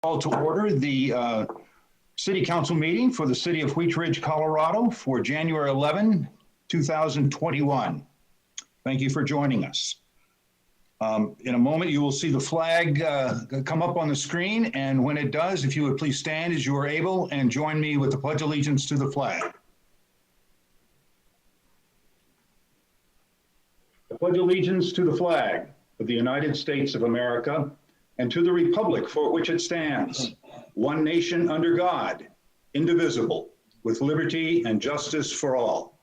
Call to order the City Council meeting for the City of Wheat Ridge, Colorado for January 11, 2021. Thank you for joining us. In a moment, you will see the flag come up on the screen, and when it does, if you would please stand as you are able and join me with the Pledge of Allegiance to the flag. I pledge allegiance to the flag of the United States of America and to the republic for which it stands, one nation under God, indivisible, with liberty and justice for all.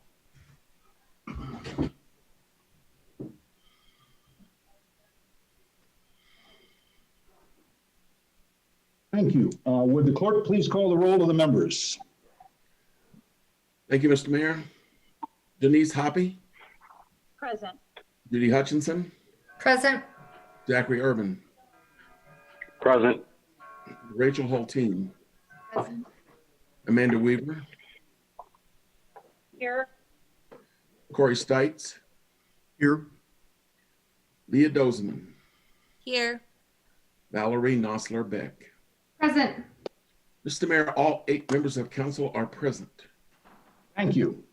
Thank you. Would the clerk please call the roll of the members? Thank you, Mr. Mayor. Denise Hoppy. Present. Judy Hutchinson. Present. Zachary Urban. Present. Rachel Holteen. Present. Amanda Weaver. Here. Corey Stites. Here. Leah Dozeman. Here. Valerie Nosler Beck. Present. Mr. Mayor, all 8 members of council are present. Thank you.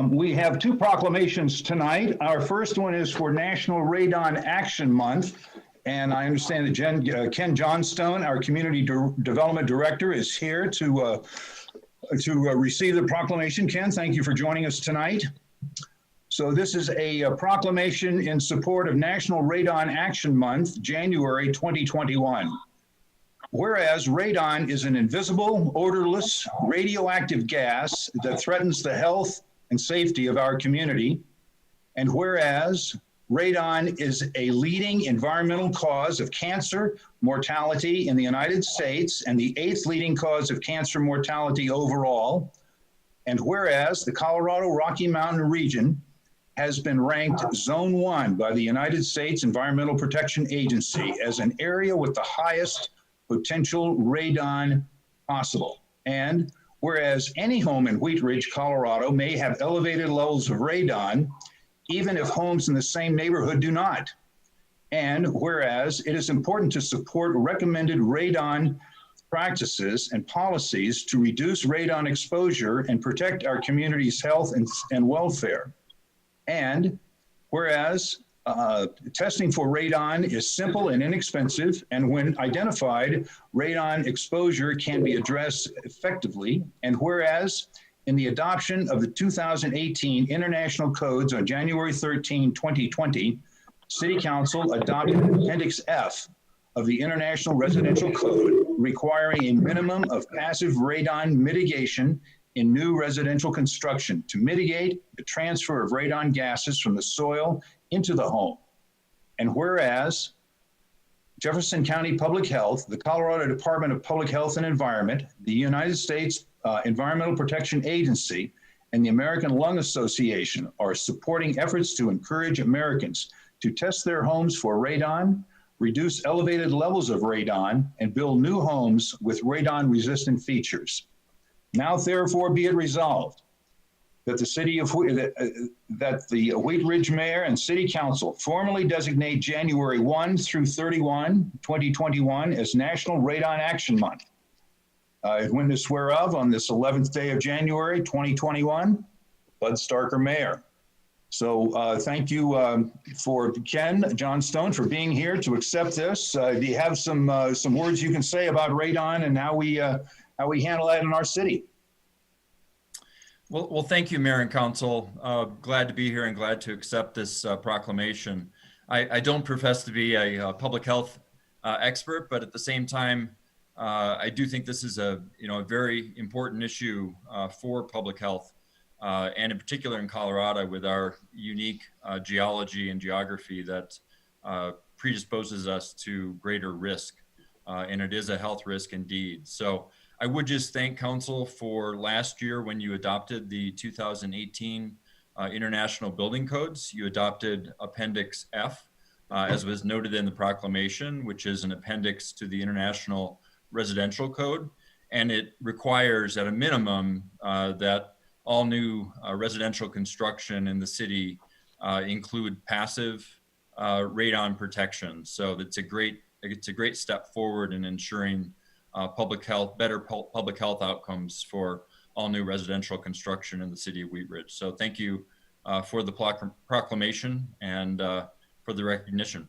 We have 2 proclamations tonight. Our first one is for National Radon Action Month. And I understand that Ken Johnstone, our Community Development Director, is here to receive the proclamation. Ken, thank you for joining us tonight. So this is a proclamation in support of National Radon Action Month, January 2021. Whereas radon is an invisible, odorless, radioactive gas that threatens the health and safety of our community, and whereas radon is a leading environmental cause of cancer mortality in the United States and the 8th leading cause of cancer mortality overall, and whereas the Colorado Rocky Mountain region has been ranked Zone 1 by the United States Environmental Protection Agency as an area with the highest potential radon possible. And whereas any home in Wheat Ridge, Colorado may have elevated levels of radon, even if homes in the same neighborhood do not. And whereas it is important to support recommended radon practices and policies to reduce radon exposure and protect our community's health and welfare. And whereas testing for radon is simple and inexpensive, and when identified, radon exposure can be addressed effectively. And whereas in the adoption of the 2018 International Codes on January 13, 2020, City Council adopted Appendix F of the International Residential Code, requiring a minimum of passive radon mitigation in new residential construction to mitigate the transfer of radon gases from the soil into the home. And whereas Jefferson County Public Health, the Colorado Department of Public Health and Environment, the United States Environmental Protection Agency, and the American Lung Association are supporting efforts to encourage Americans to test their homes for radon, reduce elevated levels of radon, and build new homes with radon-resistant features. Now, therefore, be it resolved that the Wheat Ridge Mayor and City Council formally designate January 1 through 31, 2021 as National Radon Action Month. When to swear of on this 11th day of January, 2021, Bud Starker, Mayor. So thank you for Ken Johnstone for being here to accept this. Do you have some words you can say about radon and how we handle that in our city? Well, thank you, Mayor and Council. Glad to be here and glad to accept this proclamation. I don't profess to be a public health expert, but at the same time, I do think this is a very important issue for public health, and in particular in Colorado with our unique geology and geography that predisposes us to greater risk, and it is a health risk indeed. So I would just thank Council for last year when you adopted the 2018 International Building Codes. You adopted Appendix F, as was noted in the proclamation, which is an appendix to the International Residential Code. And it requires at a minimum that all new residential construction in the city include passive radon protection. So that's a great it's a great step forward in ensuring better public health outcomes for all new residential construction in the city of Wheat Ridge. So thank you for the proclamation and for the recognition.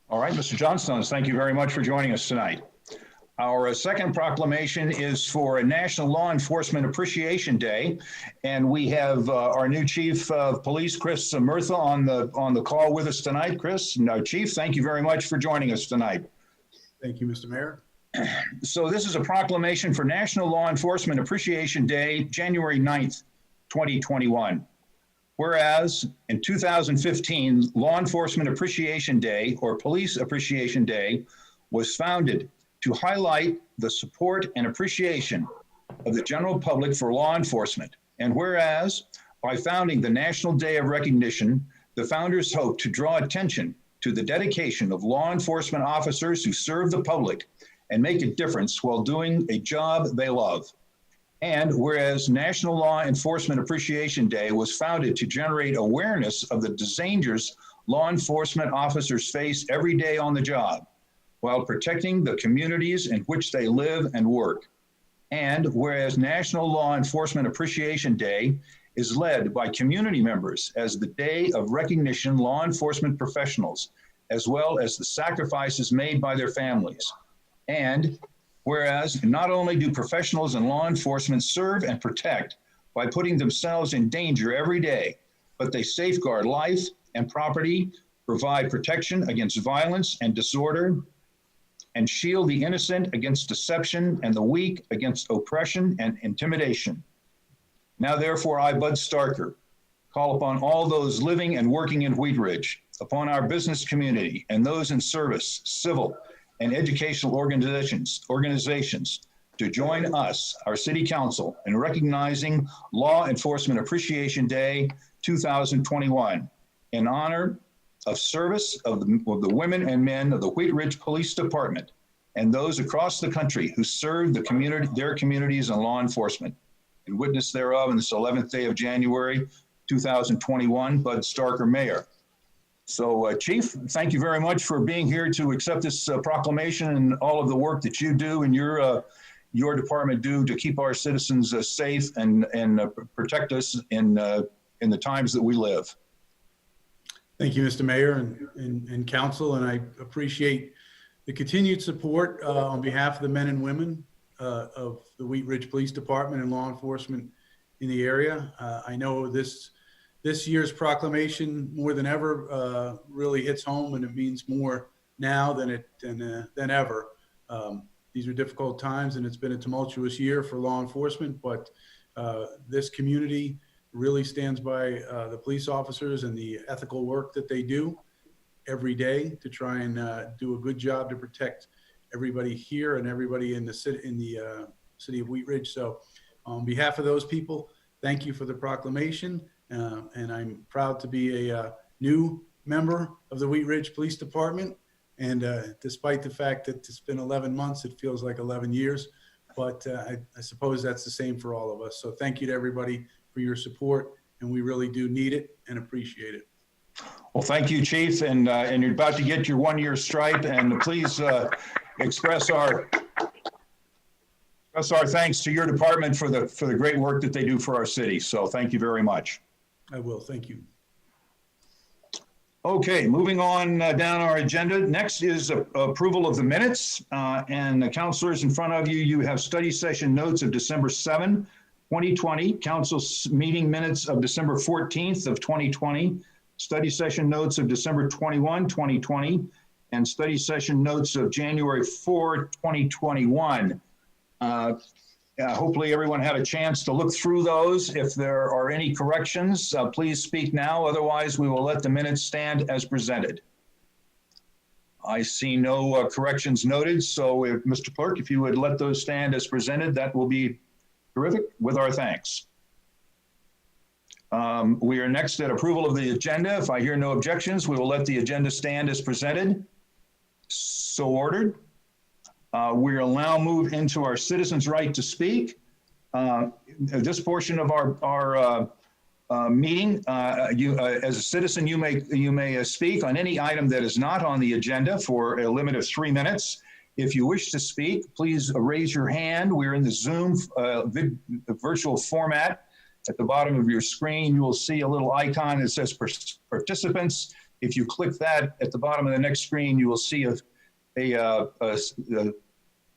All right, Mr. Johnstone, thank you very much for joining us tonight. Our second proclamation is for National Law Enforcement Appreciation Day, and we have our new Chief of Police, Chris Murtha, on the call with us tonight. Chris, Chief, thank you very much for joining us tonight. Thank you, Mr. Mayor. So this is a proclamation for National Law Enforcement Appreciation Day, January 9th, 2021. Whereas in 2015, Law Enforcement Appreciation Day, or Police Appreciation Day, was founded to highlight the support and appreciation of the general public for law enforcement. And whereas by founding the National Day of Recognition, the founders hoped to draw attention to the dedication of law enforcement officers who serve the public and make a difference while doing a job they love. And whereas National Law Enforcement Appreciation Day was founded to generate awareness of the dangers law enforcement officers face every day on the job, while protecting the communities in which they live and work. And whereas National Law Enforcement Appreciation Day is led by community members as the day of recognition law enforcement professionals, as well as the sacrifices made by their families. And whereas not only do professionals in law enforcement serve and protect by putting themselves in danger every day, but they safeguard life and property, provide protection against violence and disorder, and shield the innocent against deception and the weak against oppression and intimidation. Now, therefore, I, Bud Starker, call upon all those living and working in Wheat Ridge, upon our business community and those in service, civil, and educational organizations to join us, our City Council, in recognizing Law Enforcement Appreciation Day 2021 in honor of service of the women and men of the Wheat Ridge Police Department and those across the country who serve their communities and law enforcement. In witness thereof, on this 11th day of January 2021, Bud Starker, Mayor. So, Chief, thank you very much for being here to accept this proclamation and all of the work that you do and your department do to keep our citizens safe and protect us in the times that we live. Thank you, Mr. Mayor and Council, and I appreciate the continued support on behalf of the men and women of the Wheat Ridge Police Department and law enforcement in the area. I know this year's proclamation more than ever really hits home, and it means more now than ever. These are difficult times, and it's been a tumultuous year for law enforcement, but this community really stands by the police officers and the ethical work that they do every day to try and do a good job to protect everybody here and everybody in the city of Wheat Ridge. So on behalf of those people, thank you for the proclamation. And I'm proud to be a new member of the Wheat Ridge Police Department. And despite the fact that it's been 11 months, it feels like 11 years. But I suppose that's the same for all of us. So thank you to everybody for your support. And we really do need it and appreciate it. Well, thank you, Chief. And you're about to get your 1-year stripe. And please express our thanks to your department for the great work that they do for our city. So thank you very much. I will. Thank you. Okay, moving on down our agenda. Next is approval of the minutes. And the counselors in front of you, you have study session notes of December 7, 2020, council meeting minutes of December 14th of 2020, study session notes of December 21, 2020, and study session notes of January 4, 2021. Hopefully everyone had a chance to look through those. If there are any corrections, please speak now. Otherwise, we will let the minutes stand as presented. I see no corrections noted. So if Mr. Clerk, if you would let those stand as presented, that will be terrific, with our thanks. We are next at approval of the agenda. If I hear no objections, we will let the agenda stand as presented. So ordered. We will now move into our citizens' right to speak. This portion of our meeting. As a citizen, you may speak on any item that is not on the agenda for a limit of 3 minutes. If you wish to speak, please raise your hand. We're in the Zoom virtual format. At the bottom of your screen, you will see a little icon that says participants. If you click that at the bottom of the next screen, you will see a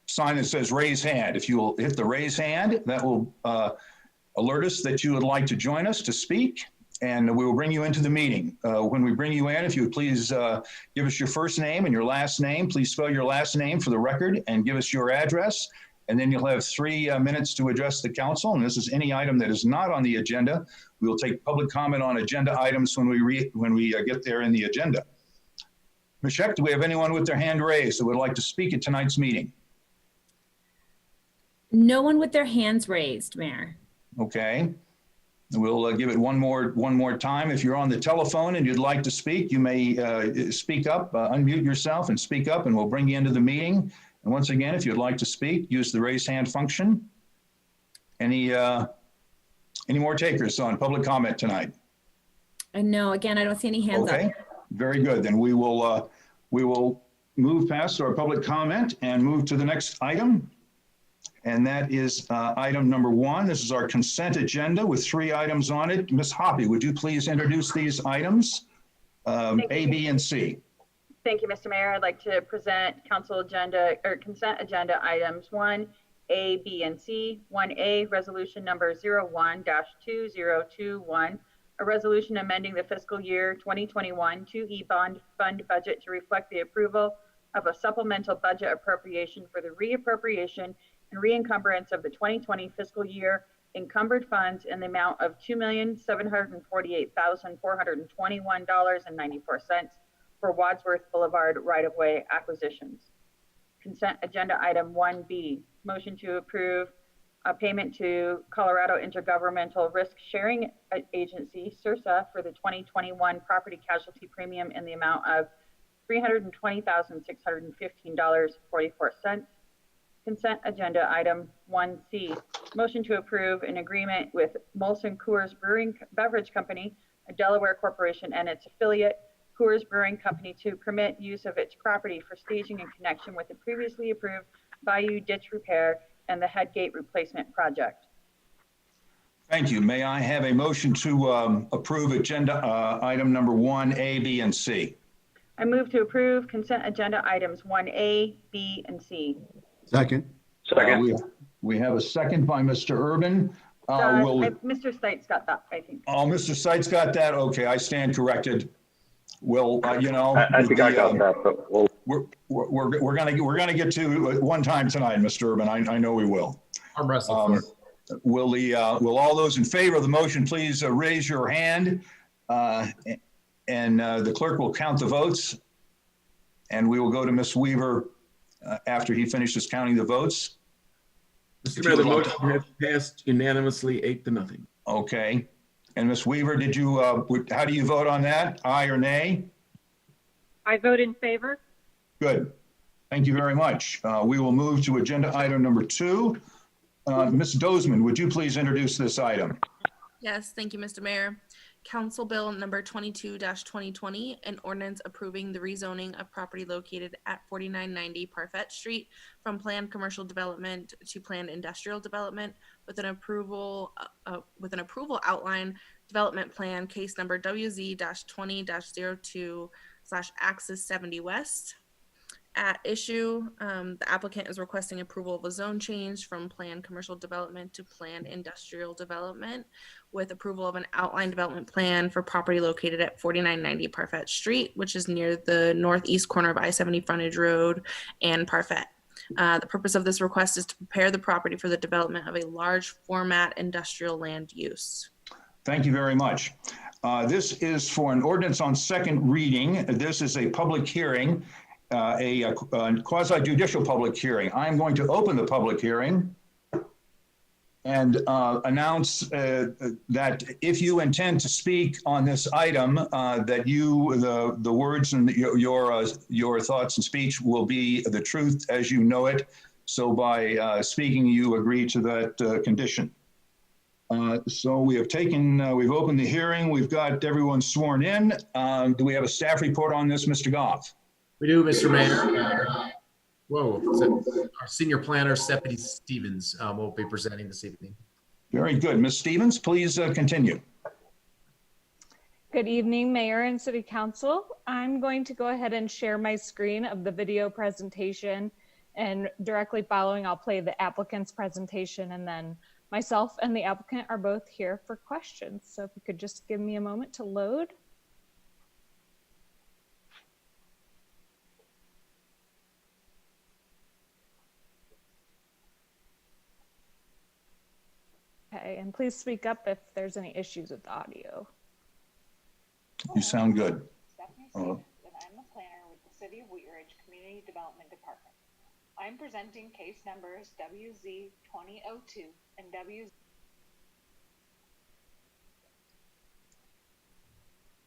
sign that says raise hand. If you will hit the raise hand, that will alert us that you would like to join us to speak, and we will bring you into the meeting. When we bring you in, if you would please give us your first name and your last name. Please spell your last name for the record and give us your address. And then you'll have 3 minutes to address the council. And this is any item that is not on the agenda. We will take public comment on agenda items when we get there in the agenda. Michelle, do we have anyone with their hand raised that would like to speak at tonight's meeting? No one with their hands raised, Mayor. Okay. We'll give it one more time. If you're on the telephone and you'd like to speak, you may speak up, unmute yourself and speak up, and we'll bring you into the meeting. And once again, if you'd like to speak, use the raise hand function. Any more takers on public comment tonight? No, again, I don't see any hands Okay, up. very good. Then we will move past our public comment and move to the next item. And that is item number 1. This is our consent agenda with 3 items on it. Ms. Hoppy, would you please introduce these items, A, B, and C? Thank you, Mr. Mayor. I'd like to present council agenda or consent agenda items 1, A, B, and C. 1A, resolution number 01-2021, a resolution amending the fiscal year 2021 2E bond fund budget to reflect the approval of a supplemental budget appropriation for the reappropriation and re-encumbrance of the 2020 fiscal year encumbered funds in the amount of $2,748,421.94 for Wadsworth Boulevard right-of-way acquisitions. Consent agenda item 1B, motion to approve a payment to Colorado Intergovernmental Risk Sharing Agency, CIRSA, for the 2021 property casualty premium in the amount of $320,615.44. Consent agenda item 1C, motion to approve an agreement with Molson Coors Brewing Beverage Company, a Delaware corporation, and its affiliate, Coors Brewing Company, to permit use of its property for staging in connection with the previously approved Bayou Ditch Repair and the Headgate Replacement Project. Thank you. May I have a motion to approve agenda item number 1, A, B, and C? I move to approve consent agenda items 1A, B, and C. Second. Second. We have a second by Mr. Urban. Mr. Stites got that, I think. Oh, Mr. Seitz got that? Okay, I stand corrected. Well, I think I got that, but we're gonna get to it one time tonight, Mr. Urban. I know we will. Arm wrestle. Will all those in favor of the motion please raise your hand, and the clerk will count the votes, and we will go to Ms. Weaver after he finishes counting the votes. Mr. Mayor, the motion has passed unanimously 8-0. Okay. And Ms. Weaver, did you, how do you vote on that? Aye or nay? I vote in favor. Good. Thank you very much. We will move to agenda item number 2. Ms. Dozeman, would you please introduce this item? Yes, thank you, Mr. Mayor. Council Bill number 22-2020, an ordinance approving the rezoning of property located at 4990 Parfett Street from planned commercial development to planned industrial development with an approval outline development plan case number WZ-20-02/Axis 70 West. At issue, the applicant is requesting approval of a zone change from planned commercial development to planned industrial development with approval of an outline development plan for property located at 4990 Parfett Street, which is near the northeast corner of I-70 frontage road and Parfett. The purpose of this request is to prepare the property for the development of a large format industrial land use. Thank you very much. This is for an ordinance on second reading. This is a public hearing. A quasi-judicial public hearing. I'm going to open the public hearing and announce that if you intend to speak on this item, that the words and your thoughts and speech will be the truth as you know it. So by speaking, you agree to that condition. So we have we've opened the hearing. We've got everyone sworn in. Do we have a staff report on this, Mr. Goff? We do, Mr. Mayor. Whoa, so our senior planner, Stephanie Stevens, will be presenting this evening. Very good. Ms. Stevens, please continue. Good evening, Mayor and City Council. I'm going to go ahead and share my screen of the video presentation, and directly following, I'll play the applicant's presentation, and then myself and the applicant are both here for questions. So if you could just give me a moment to load. Okay, and please speak up if there's any issues with the audio. You sound good. Stephanie Stevens, and I'm a planner with the City of Wheat Ridge Community Development Department. I'm presenting case numbers WZ2002 and WZ.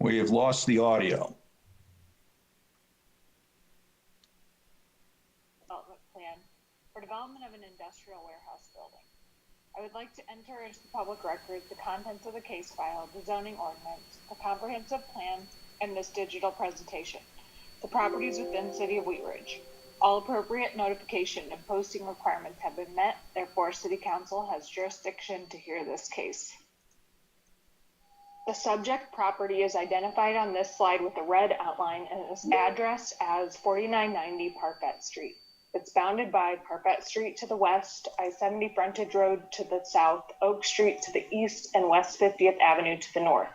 We have lost the audio. Development plan for development of an industrial warehouse building. I would like to enter into the public record the contents of the case file, the zoning ordinance, the comprehensive plan, and this digital presentation. The properties within City of Wheat Ridge. All appropriate notification and posting requirements have been met, therefore City Council has jurisdiction to hear this case. The subject property is identified on this slide with a red outline and is addressed as 4990 Parfett Street. It's bounded by Parfett Street to the west, I-70 Frontage Road to the south, Oak Street to the east, and West 50th Avenue to the north.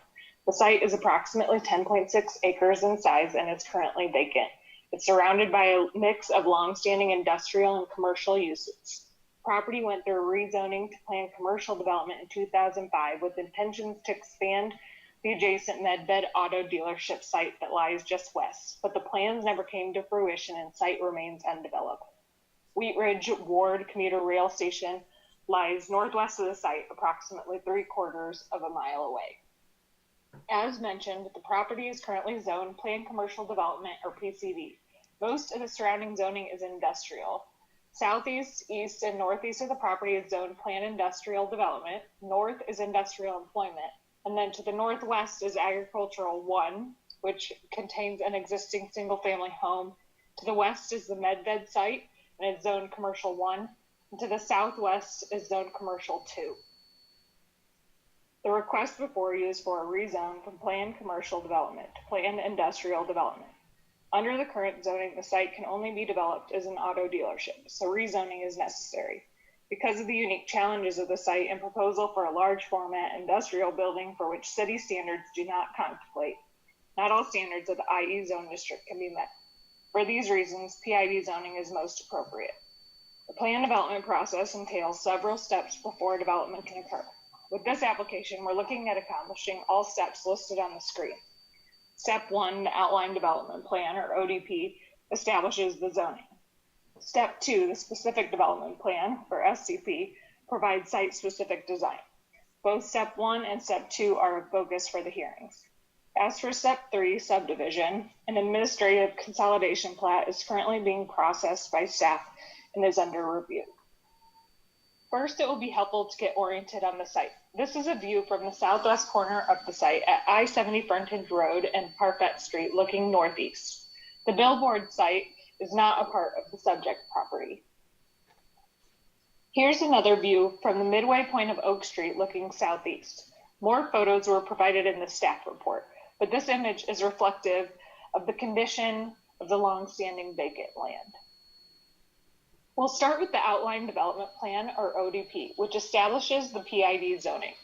The site is approximately 10.6 acres in size and is currently vacant. It's surrounded by a mix of longstanding industrial and commercial uses. Property went through rezoning to planned commercial development in 2005 with intentions to expand the adjacent Medbed auto dealership site that lies just west, but the plans never came to fruition and site remains undeveloped. Wheat Ridge Ward Commuter Rail Station lies northwest of the site, approximately 3/4 of a mile away. As mentioned, the property is currently zoned Planned Commercial Development, or PCD. Most of the surrounding zoning is industrial. Southeast, east, and northeast of the property is zoned Planned Industrial Development. North is Industrial Employment. And then to the northwest is Agricultural 1, which contains an existing single-family home. To the west is the Medbed site, and it's zoned Commercial 1. And to the southwest is zoned Commercial 2. The request before you is for a rezone from Planned Commercial Development to Planned Industrial Development. Under the current zoning, the site can only be developed as an auto dealership, so rezoning is necessary. Because of the unique challenges of the site and proposal for a large format industrial building for which city standards do not contemplate, not all standards of the IE zone district can be met. For these reasons, PID zoning is most appropriate. The plan development process entails several steps before development can occur. With this application, we're looking at accomplishing all steps listed on the screen. Step 1, the outline development plan, or ODP, establishes the zoning. Step 2, the specific development plan, or SCP, provides site-specific design. Both Step 1 and Step 2 are a focus for the hearings. As for Step 3, subdivision, an administrative consolidation plat is currently being processed by staff and is under review. First, it will be helpful to get oriented on the site. This is a view from the southwest corner of the site at I-70 Frontage Road and Parfett Street looking northeast. The billboard site is not a part of the subject property. Here's another view from the midway point of Oak Street looking southeast. More photos were provided in the staff report, but this image is reflective of the condition of the long-standing vacant land. We'll start with the Outline Development Plan, or ODP, which establishes the PID zoning.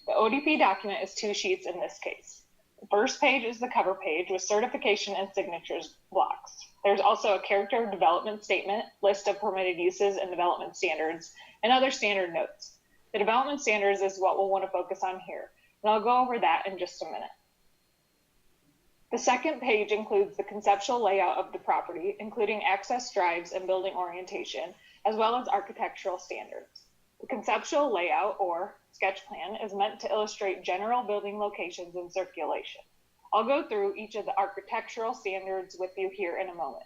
The ODP document is 2 sheets in this case. The first page is the cover page with certification and signatures blocks. There's also a character development statement, list of permitted uses and development standards, and other standard notes. The development standards is what we'll want to focus on here, and I'll go over that in just a minute. The second page includes the conceptual layout of the property, including access drives and building orientation, as well as architectural standards. The conceptual layout, or sketch plan, is meant to illustrate general building locations and circulation. I'll go through each of the architectural standards with you here in a moment.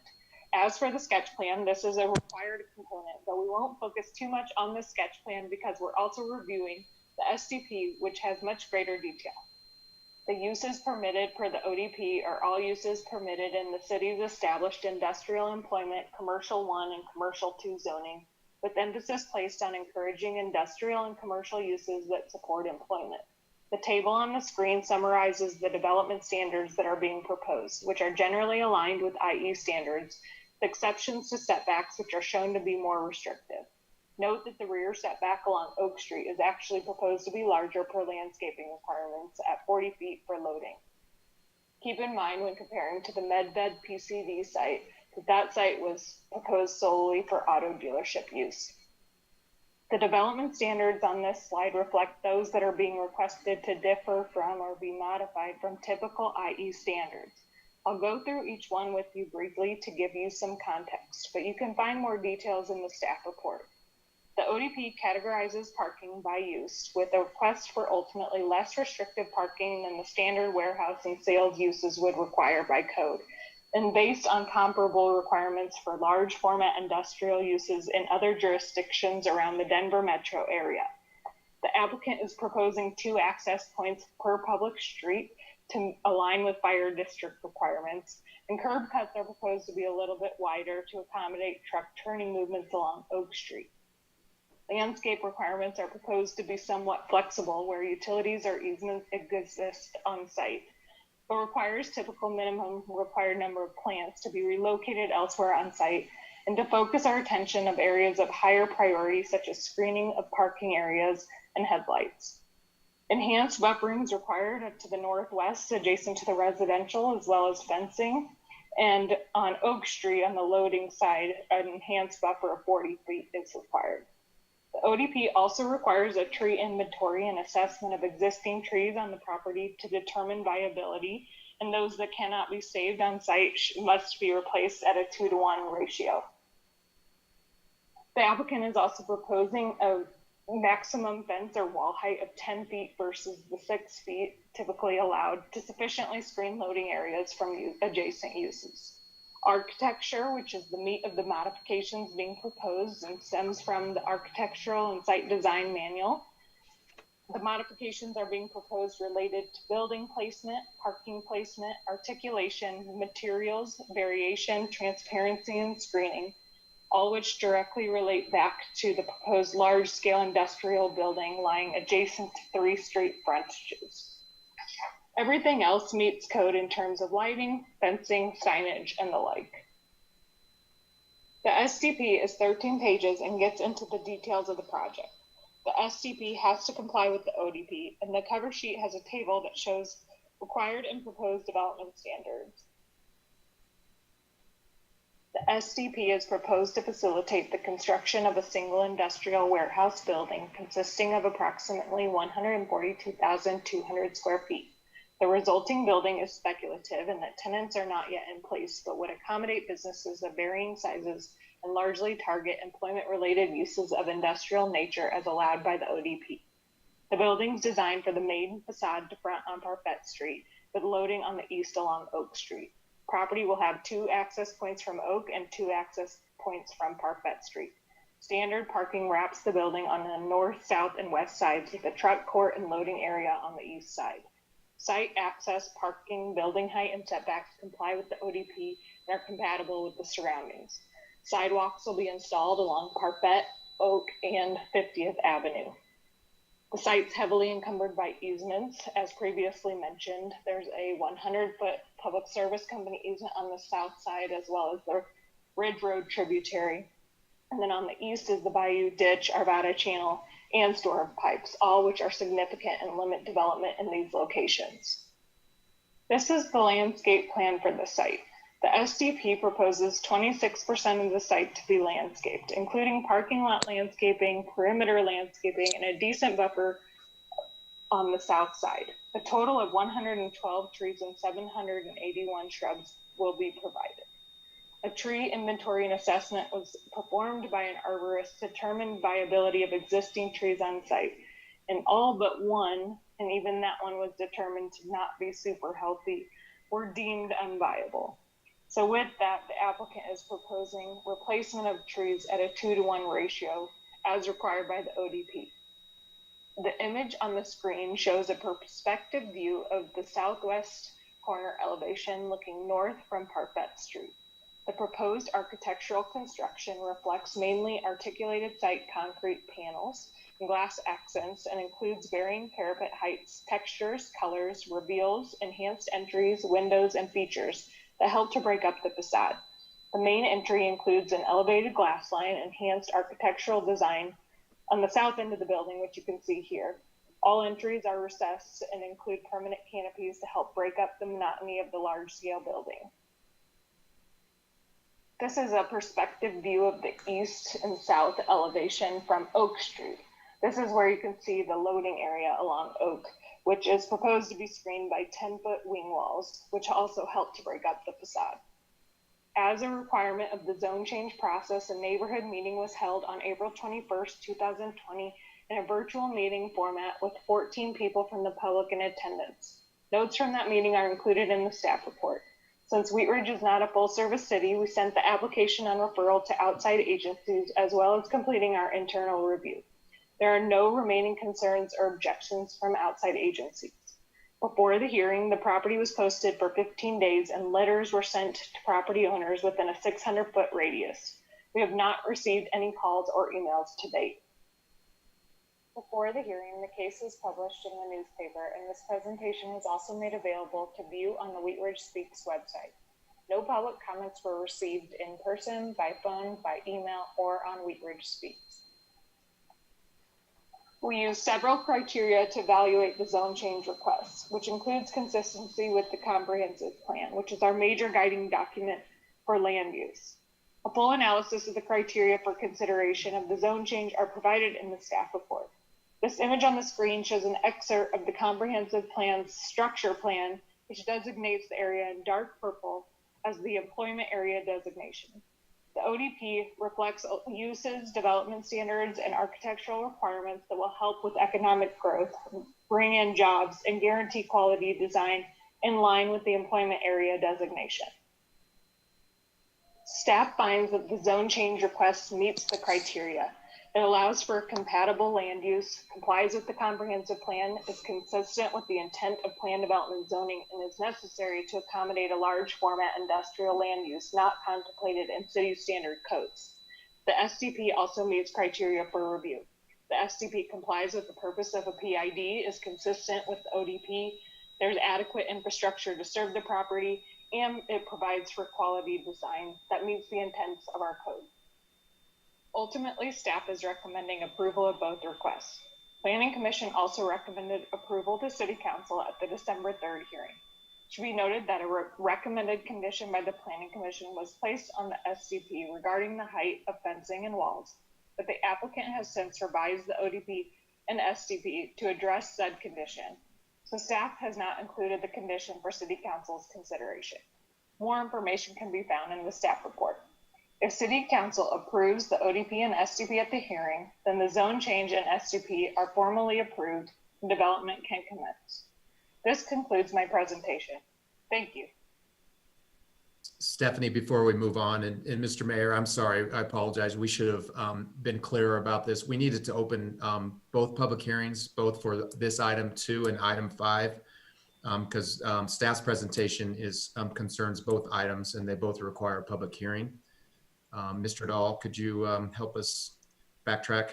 As for the sketch plan, this is a required component, though we won't focus too much on the sketch plan because we're also reviewing the SDP, which has much greater detail. The uses permitted per the ODP are all uses permitted in the city's established industrial employment, commercial 1 and commercial 2 zoning, with emphasis placed on encouraging industrial and commercial uses that support employment. The table on the screen summarizes the development standards that are being proposed, which are generally aligned with IE standards, with exceptions to setbacks, which are shown to be more restrictive. Note that the rear setback along Oak Street is actually proposed to be larger per landscaping requirements at 40 feet for loading. Keep in mind when comparing to the Medved PCD site that site was proposed solely for auto dealership use. The development standards on this slide reflect those that are being requested to differ from or be modified from typical IE standards. I'll go through each one with you briefly to give you some context, but you can find more details in the staff report. The ODP categorizes parking by use with a request for ultimately less restrictive parking than the standard warehouse and sales uses would require by code, and based on comparable requirements for large format industrial uses in other jurisdictions around the Denver metro area. The applicant is proposing 2 access points per public street to align with fire district requirements, and curb cuts are proposed to be a little bit wider to accommodate truck turning movements along Oak Street. Landscape requirements are proposed to be somewhat flexible where utilities or easements exist on site, but requires typical minimum required number of plants to be relocated elsewhere on site, and to focus our attention of areas of higher priority such as screening of parking areas and headlights. Enhanced buffering is required to the northwest adjacent to the residential, as well as fencing, and on Oak Street on the loading side, an enhanced buffer of 40 feet is required. The ODP also requires a tree inventory and assessment of existing trees on the property to determine viability, and those that cannot be saved on site must be replaced at a 2-to-1 ratio. The applicant is also proposing a maximum fence or wall height of 10 feet versus the 6 feet typically allowed to sufficiently screen loading areas from adjacent uses. Architecture, which is the meat of the modifications being proposed and stems from the Architectural and Site Design Manual. The modifications are being proposed related to building placement, parking placement, articulation, materials, variation, transparency, and screening, all which directly relate back to the proposed large-scale industrial building lying adjacent to 3 street frontages. Everything else meets code in terms of lighting, fencing, signage, and the like. The SDP is 13 pages and gets into the details of the project. The SDP has to comply with the ODP, and the cover sheet has a table that shows required and proposed development standards. The SDP is proposed to facilitate the construction of a single industrial warehouse building consisting of approximately 142,200 square feet. The resulting building is speculative in that tenants are not yet in place, but would accommodate businesses of varying sizes and largely target employment-related uses of industrial nature as allowed by the ODP. The building's designed for the main facade to front on Parfait Street, with loading on the east along Oak Street. Property will have 2 access points from Oak and 2 access points from Parfait Street. Standard parking wraps the building on the north, south, and west sides with a truck court and loading area on the east side. Site access, parking, building height, and setbacks comply with the ODP and are compatible with the surroundings. Sidewalks will be installed along Parfait, Oak, and 50th Avenue. The site's heavily encumbered by easements. As previously mentioned, there's a 100-foot public service company easement on the south side, as well as the Ridge Road Tributary. And then on the east is the Bayou Ditch, Arvada Channel, and store pipes, all which are significant and limit development in these locations. This is the landscape plan for the site. The SDP proposes 26% of the site to be landscaped, including parking lot landscaping, perimeter landscaping, and a decent buffer on the south side. A total of 112 trees and 781 shrubs will be provided. A tree inventory and assessment was performed by an arborist to determine viability of existing trees on site, and all but one, and even that one was determined to not be super healthy, were deemed unviable. So with that, the applicant is proposing replacement of trees at a 2-to-1 ratio as required by the ODP. The image on the screen shows a perspective view of the southwest corner elevation looking north from Parfett Street. The proposed architectural construction reflects mainly articulated site concrete panels and glass accents and includes varying parapet heights, textures, colors, reveals, enhanced entries, windows, and features that help to break up the facade. The main entry includes an elevated glass line, enhanced architectural design on the south end of the building, which you can see here. All entries are recessed and include permanent canopies to help break up the monotony of the large-scale building. This is a perspective view of the east and south elevation from Oak Street. This is where you can see the loading area along Oak, which is proposed to be screened by 10-foot wing walls, which also help to break up the facade. As a requirement of the zone change process, a neighborhood meeting was held on April 21st, 2020 in a virtual meeting format with 14 people from the public in attendance. Notes from that meeting are included in the staff report. Since Wheat Ridge is not a full-service city, we sent the application on referral to outside agencies as well as completing our internal review. There are no remaining concerns or objections from outside agencies. Before the hearing, the property was posted for 15 days and letters were sent to property owners within a 600-foot radius. We have not received any calls or emails to date. Before the hearing, the case was published in the newspaper, and this presentation was also made available to view on the Wheat Ridge Speaks website. No public comments were received in person, by phone, by email, or on Wheat Ridge Speaks. We use several criteria to evaluate the zone change requests, which includes consistency with the comprehensive plan, which is our major guiding document for land use. A full analysis of the criteria for consideration of the zone change are provided in the staff report. This image on the screen shows an excerpt of the comprehensive plan's structure plan, which designates the area in dark purple as the employment area designation. The ODP reflects uses, development standards, and architectural requirements that will help with economic growth, bring in jobs, and guarantee quality design in line with the employment area designation. Staff finds that the zone change request meets the criteria. It allows for compatible land use, complies with the comprehensive plan, is consistent with the intent of plan development zoning, and is necessary to accommodate a large format industrial land use not contemplated in city standard codes. The SCP also meets criteria for review. The SCP complies with the purpose of a PID, is consistent with the ODP, there's adequate infrastructure to serve the property, and it provides for quality design that meets the intents of our code. Ultimately, staff is recommending approval of both requests. Planning Commission also recommended approval to City Council at the December 3rd hearing. It should be noted that a recommended condition by the Planning Commission was placed on the SCP regarding the height of fencing and walls, but the applicant has since revised the ODP and SCP to address said condition, so staff has not included the condition for City Council's consideration. More information can be found in the staff report. If City Council approves the ODP and SCP at the hearing, then the zone change and SCP are formally approved and development can commence. This concludes my presentation. Thank you. Stephanie, before we move on, and Mr. Mayor, I'm sorry, I apologize. We should have been clearer about this. We needed to open both public hearings, both for this item 2 and item 5, because staff's presentation concerns both items and they both require a public hearing. Mr. Dahl, could you help us backtrack?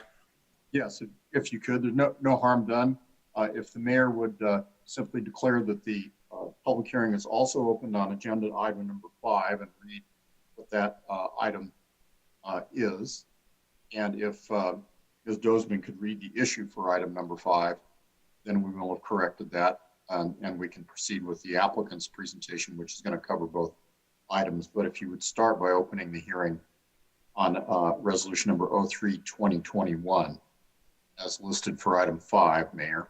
Yes, if you could. There's no harm done. If the mayor would simply declare that the public hearing is also opened on agenda item number 5 and read what that item is. And if Ms. Dozman could read the issue for item number 5, then we will have corrected that and we can proceed with the applicant's presentation, which is going to cover both items. But if you would start by opening the hearing on resolution number 03-2021 as listed for item 5, Mayor.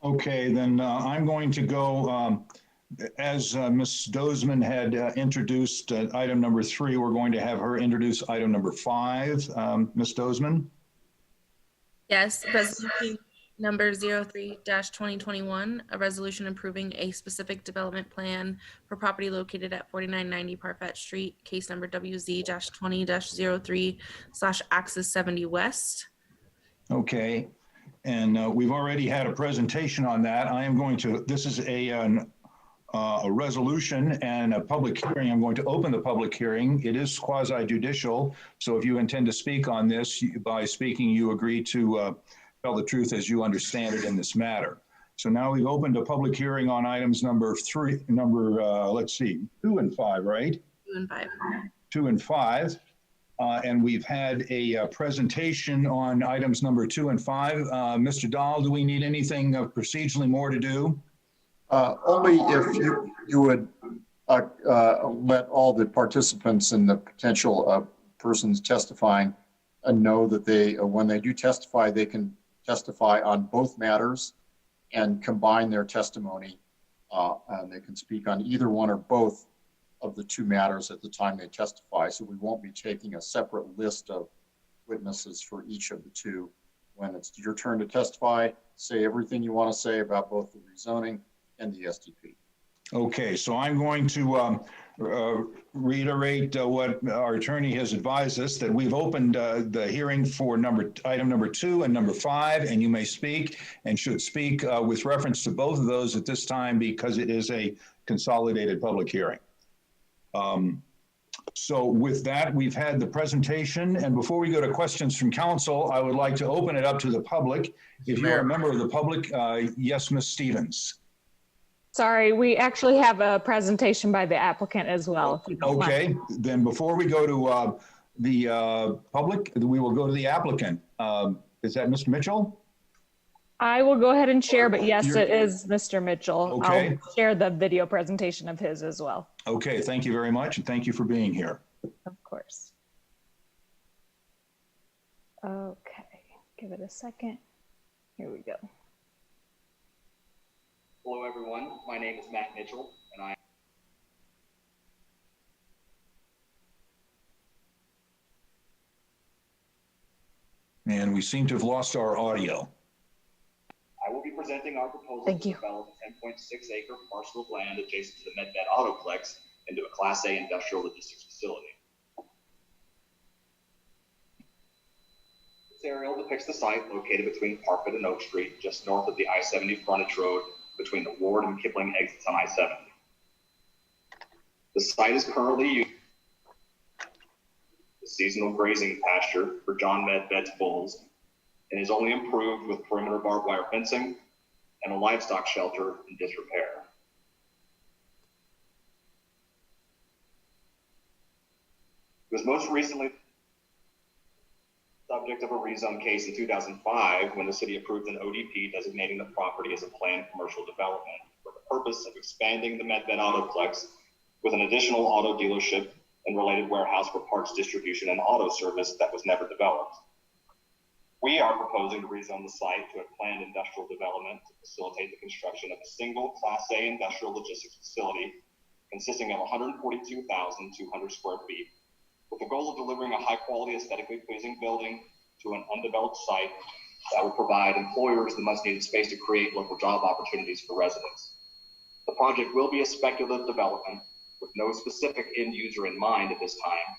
Okay, then I'm going to go, as Ms. Dozman had introduced item number 3, we're going to have her introduce item number 5. Ms. Dozman? Yes, resolution number 03-2021, a resolution approving a specific development plan for property located at 4990 Parfett Street, case number WZ-20-03/Axis 70 West. Okay. And we've already had a presentation on that. I am going to, this is a resolution and a public hearing. I'm going to open the public hearing. It is quasi judicial. So if you intend to speak on this, by speaking, you agree to tell the truth as you understand it in this matter. So now we've opened a public hearing on items let's see, 2 and 5, right? 2 and 5. 2 and 5. And we've had a presentation on items number 2 and 5. Mr. Dahl, do we need anything procedurally more to do? Only if you would let all the participants and the potential persons testifying know that they, when they do testify, they can testify on both matters and combine their testimony. And they can speak on either one or both of the 2 matters at the time they testify. So we won't be taking a separate list of witnesses for each of the 2. When it's your turn to testify, say everything you want to say about both the rezoning and the SDP. Okay, so I'm going to reiterate what our attorney has advised us, that we've opened the hearing for item number 2 and number 5, and you may speak and should speak with reference to both of those at this time because it is a consolidated public hearing. So with that, we've had the presentation, and before we go to questions from council, I would like to open it up to the public. If you're a member of the public, yes, Ms. Stevens. Sorry, we actually have a presentation by the applicant as well. If you don't mind. Okay, then before we go to the public, we will go to the applicant. Is that Mr. Mitchell? I will go ahead and share, but yes, it is Mr. Mitchell. Okay. I'll share the video presentation of his as well. Okay, thank you very much, and thank you for being here. Of course. Okay, give it a second. Here we go. Hello, everyone. My name is Matt Mitchell, and And we seem to have lost our audio. I will be presenting our proposal Thank to you. develop a 10.6-acre parcel of land adjacent to the MedVet Autoplex into a Class A industrial logistics facility. This aerial depicts the site located between Parkwood and Oak Street, just north of the I-70 frontage road between the Ward and Kipling exits on I-70. The site is currently used as a seasonal grazing pasture for John Medved's bulls and is only improved with perimeter barbed wire fencing and a livestock shelter in disrepair. It was most recently subject of a rezone case in 2005 when the city approved an ODP designating the property as a planned commercial development for the purpose of expanding the MedVet Autoplex with an additional auto dealership and related warehouse for parts distribution and auto service that was never developed. We are proposing to rezone the site to a planned industrial development to facilitate the construction of a single Class A industrial logistics facility consisting of 142,200 square feet, with the goal of delivering a high-quality, aesthetically pleasing building to an undeveloped site that will provide employers the much-needed space to create local job opportunities for residents. The project will be a speculative development with no specific end user in mind at this time.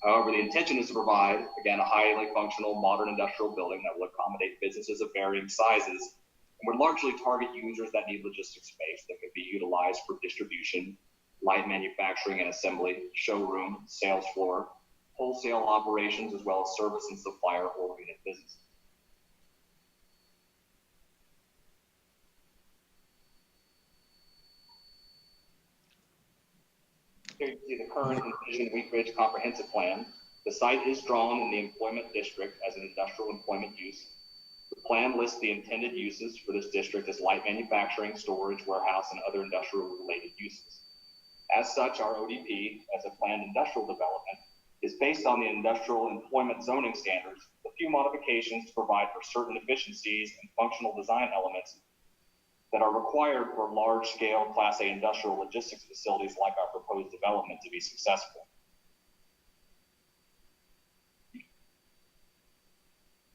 However, the intention is to provide, again, a highly functional, modern industrial building that will accommodate businesses of varying sizes and would largely target users that need logistics space that could be utilized for distribution, light manufacturing and assembly, showroom, sales floor, wholesale operations, as well as service and supplier-oriented businesses. Here you see the current envisioned Wheat Ridge comprehensive plan. The site is drawn in the employment district as an industrial employment use. The plan lists the intended uses for this district as light manufacturing, storage, warehouse, and other industrial related uses. As such, our ODP, as a planned industrial development, is based on the industrial employment zoning standards, with a few modifications to provide for certain efficiencies and functional design elements that are required for large-scale Class A industrial logistics facilities like our proposed development to be successful.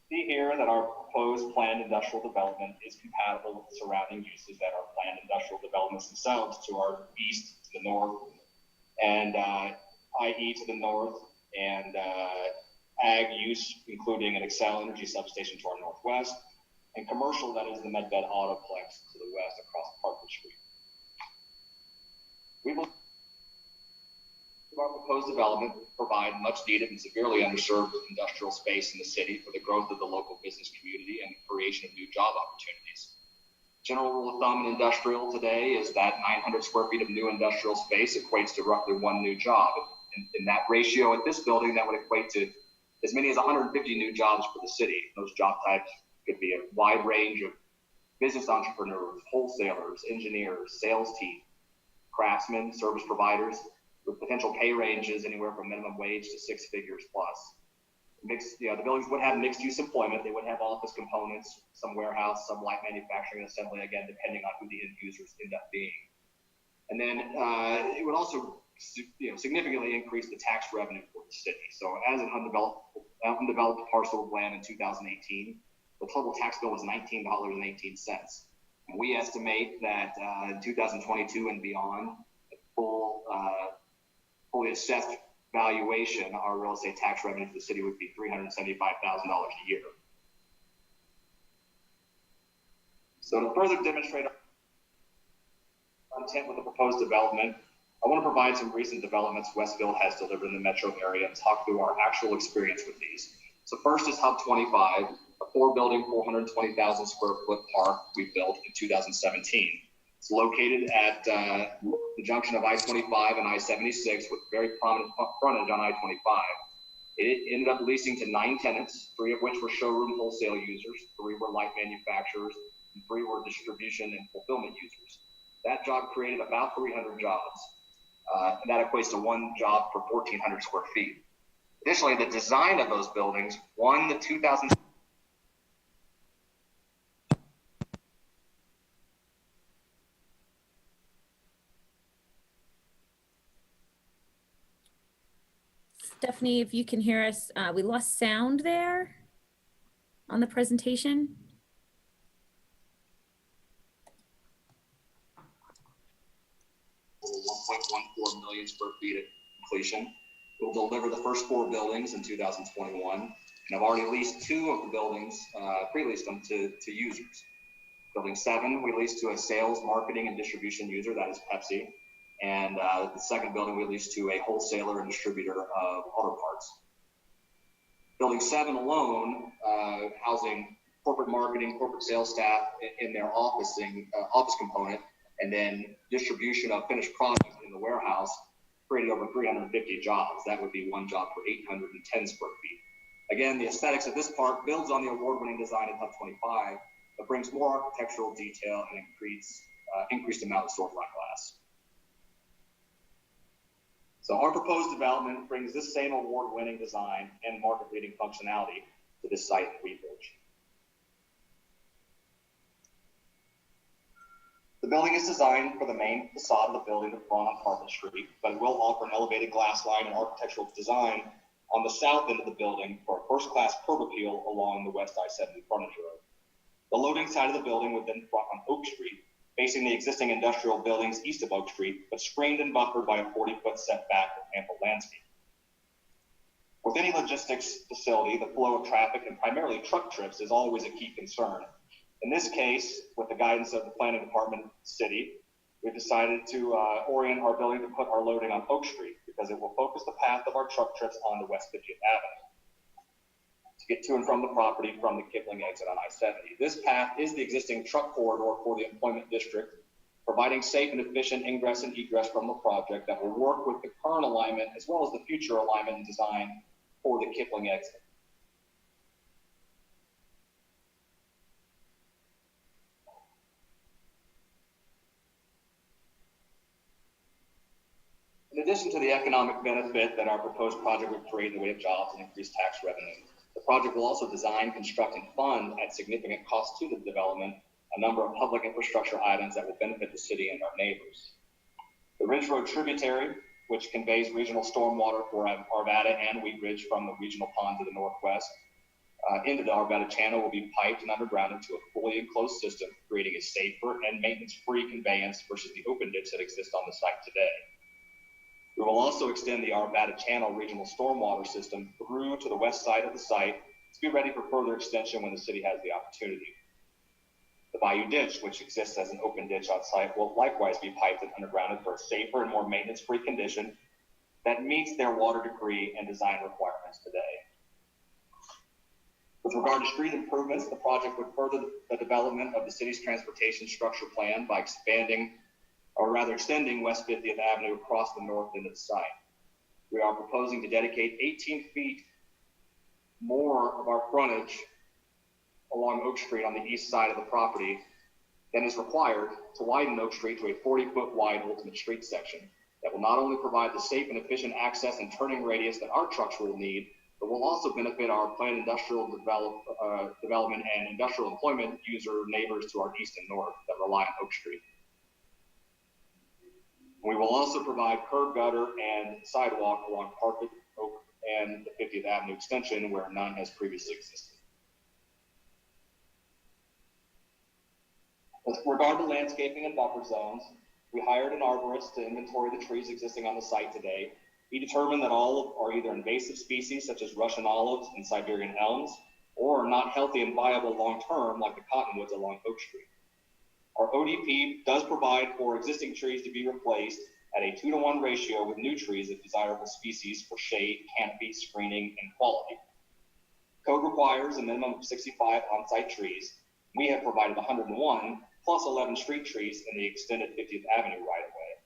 See here that our proposed planned industrial development is compatible with the surrounding uses that are planned industrial developments themselves to our east, to the north, and IE to the north, and ag use, including an Excel Energy substation to our northwest, and commercial that is the Medbed Autoplex to the west across Parkwood Street. We will our proposed development provide much needed and severely underserved industrial space in the city for the growth of the local business community and the creation of new job opportunities. General rule of thumb in industrial today is that 900 square feet of new industrial space equates to roughly one new job. In that ratio at this building, that would equate to as many as 150 new jobs for the city. Those job types could be a wide range of business entrepreneurs, wholesalers, engineers, sales team, craftsmen, service providers, with potential pay ranges anywhere from minimum wage to 6 figures plus. The buildings would have mixed use employment. They would have office components, some warehouse, some light manufacturing assembly, again, depending on who the end users end up being. And then it would also significantly increase the tax revenue for the city. So as an undeveloped parcel of land in 2018, the total tax bill was $19.18. And we estimate that in 2022 and beyond, fully assessed valuation, our real estate tax revenue for the city would be $375,000 a year. So to further demonstrate our intent with the proposed development, I want to provide some recent developments Westfield has delivered in the metro area and talk through our actual experience with these. So first is Hub 25, a 4-building, 420,000 square foot park we built in 2017. It's located at the junction of I-25 and I-76 with very prominent frontage on I-25. It ended up leasing to 9 tenants, 3 of which were showroom wholesale users, 3 were light manufacturers, and 3 were distribution and fulfillment users. That job created about 300 jobs, and that equates to 1 job per 1,400 square feet. Additionally, the design of those buildings won the 2000. Stephanie, if you can hear us, we lost sound there on the presentation. $1.14 million square feet at completion. We'll deliver the first 4 buildings in 2021, and I've already leased 2 of the buildings, pre-leased them to users. Building 7, we leased to a sales, marketing, and distribution user, that is Pepsi. And the second building we leased to a wholesaler and distributor of auto parts. Building 7 alone, housing corporate marketing, corporate sales staff in their office component, and then distribution of finished products in the warehouse, created over 350 jobs. That would be 1 job per 810 square feet. Again, the aesthetics of this park builds on the award-winning design in Hub 25, but brings more architectural detail and increased amount of storefront glass. So our proposed development brings this same award-winning design and market-leading functionality to this site in Wheat Ridge. The building is designed for the main facade of the building to front on Parkwood Street, but it will offer an elevated glass line and architectural design on the south end of the building for a first-class curb appeal along the west I-70 frontage road. The loading side of the building would then front on Oak Street, facing the existing industrial buildings east of Oak Street, but screened and buffered by a 40-foot setback with ample landscape. With any logistics facility, the flow of traffic and primarily truck trips is always a key concern. In this case, with the guidance of the planning department city, we've decided to orient our building to put our loading on Oak Street because it will focus the path of our truck trips onto West 50th Avenue to get to and from the property from the Kipling exit on I-70. This path is the existing truck corridor for the employment district, providing safe and efficient ingress and egress from the project that will work with the current alignment as well as the future alignment and design for the Kipling exit. In addition to the economic benefit that our proposed project would create in the way of jobs and increased tax revenue, the project will also design, construct, and fund at significant cost to the development a number of public infrastructure items that will benefit the city and our neighbors. The Ridge Road Tributary, which conveys regional stormwater for Arvada and Wheat Ridge from the regional pond to the northwest into the Arvada Channel, will be piped and underground into a fully enclosed system, creating a safer and maintenance-free conveyance versus the open ditch that exists on the site today. We will also extend the Arvada Channel regional stormwater system through to the west side of the site to be ready for further extension when the city has the opportunity. The Bayou Ditch, which exists as an open ditch on site, will likewise be piped and undergrounded for a safer and more maintenance-free condition that meets their water degree and design requirements today. With regard to street improvements, the project would further the development of the city's transportation structure plan by extending West 50th Avenue across the north end of the site. We are proposing to dedicate 18 feet more of our frontage along Oak Street on the east side of the property than is required to widen Oak Street to a 40-foot wide ultimate street section that will not only provide the safe and efficient access and turning radius that our trucks will need, but will also benefit our planned industrial development and industrial employment user neighbors to our east and north that rely on Oak Street. We will also provide curb gutter and sidewalk along Park, Oak, and the 50th Avenue extension where none has previously existed. With regard to landscaping and buffer zones, we hired an arborist to inventory the trees existing on the site today. He determined that all are either invasive species such as Russian olives and Siberian elms, or are not healthy and viable long-term like the cottonwoods along Oak Street. Our ODP does provide for existing trees to be replaced at a 2-to-1 ratio with new trees of desirable species for shade, canopy, screening, and quality. Code requires a minimum of 65 on-site trees. We have provided 101 plus 11 street trees in the extended 50th Avenue right-of-way.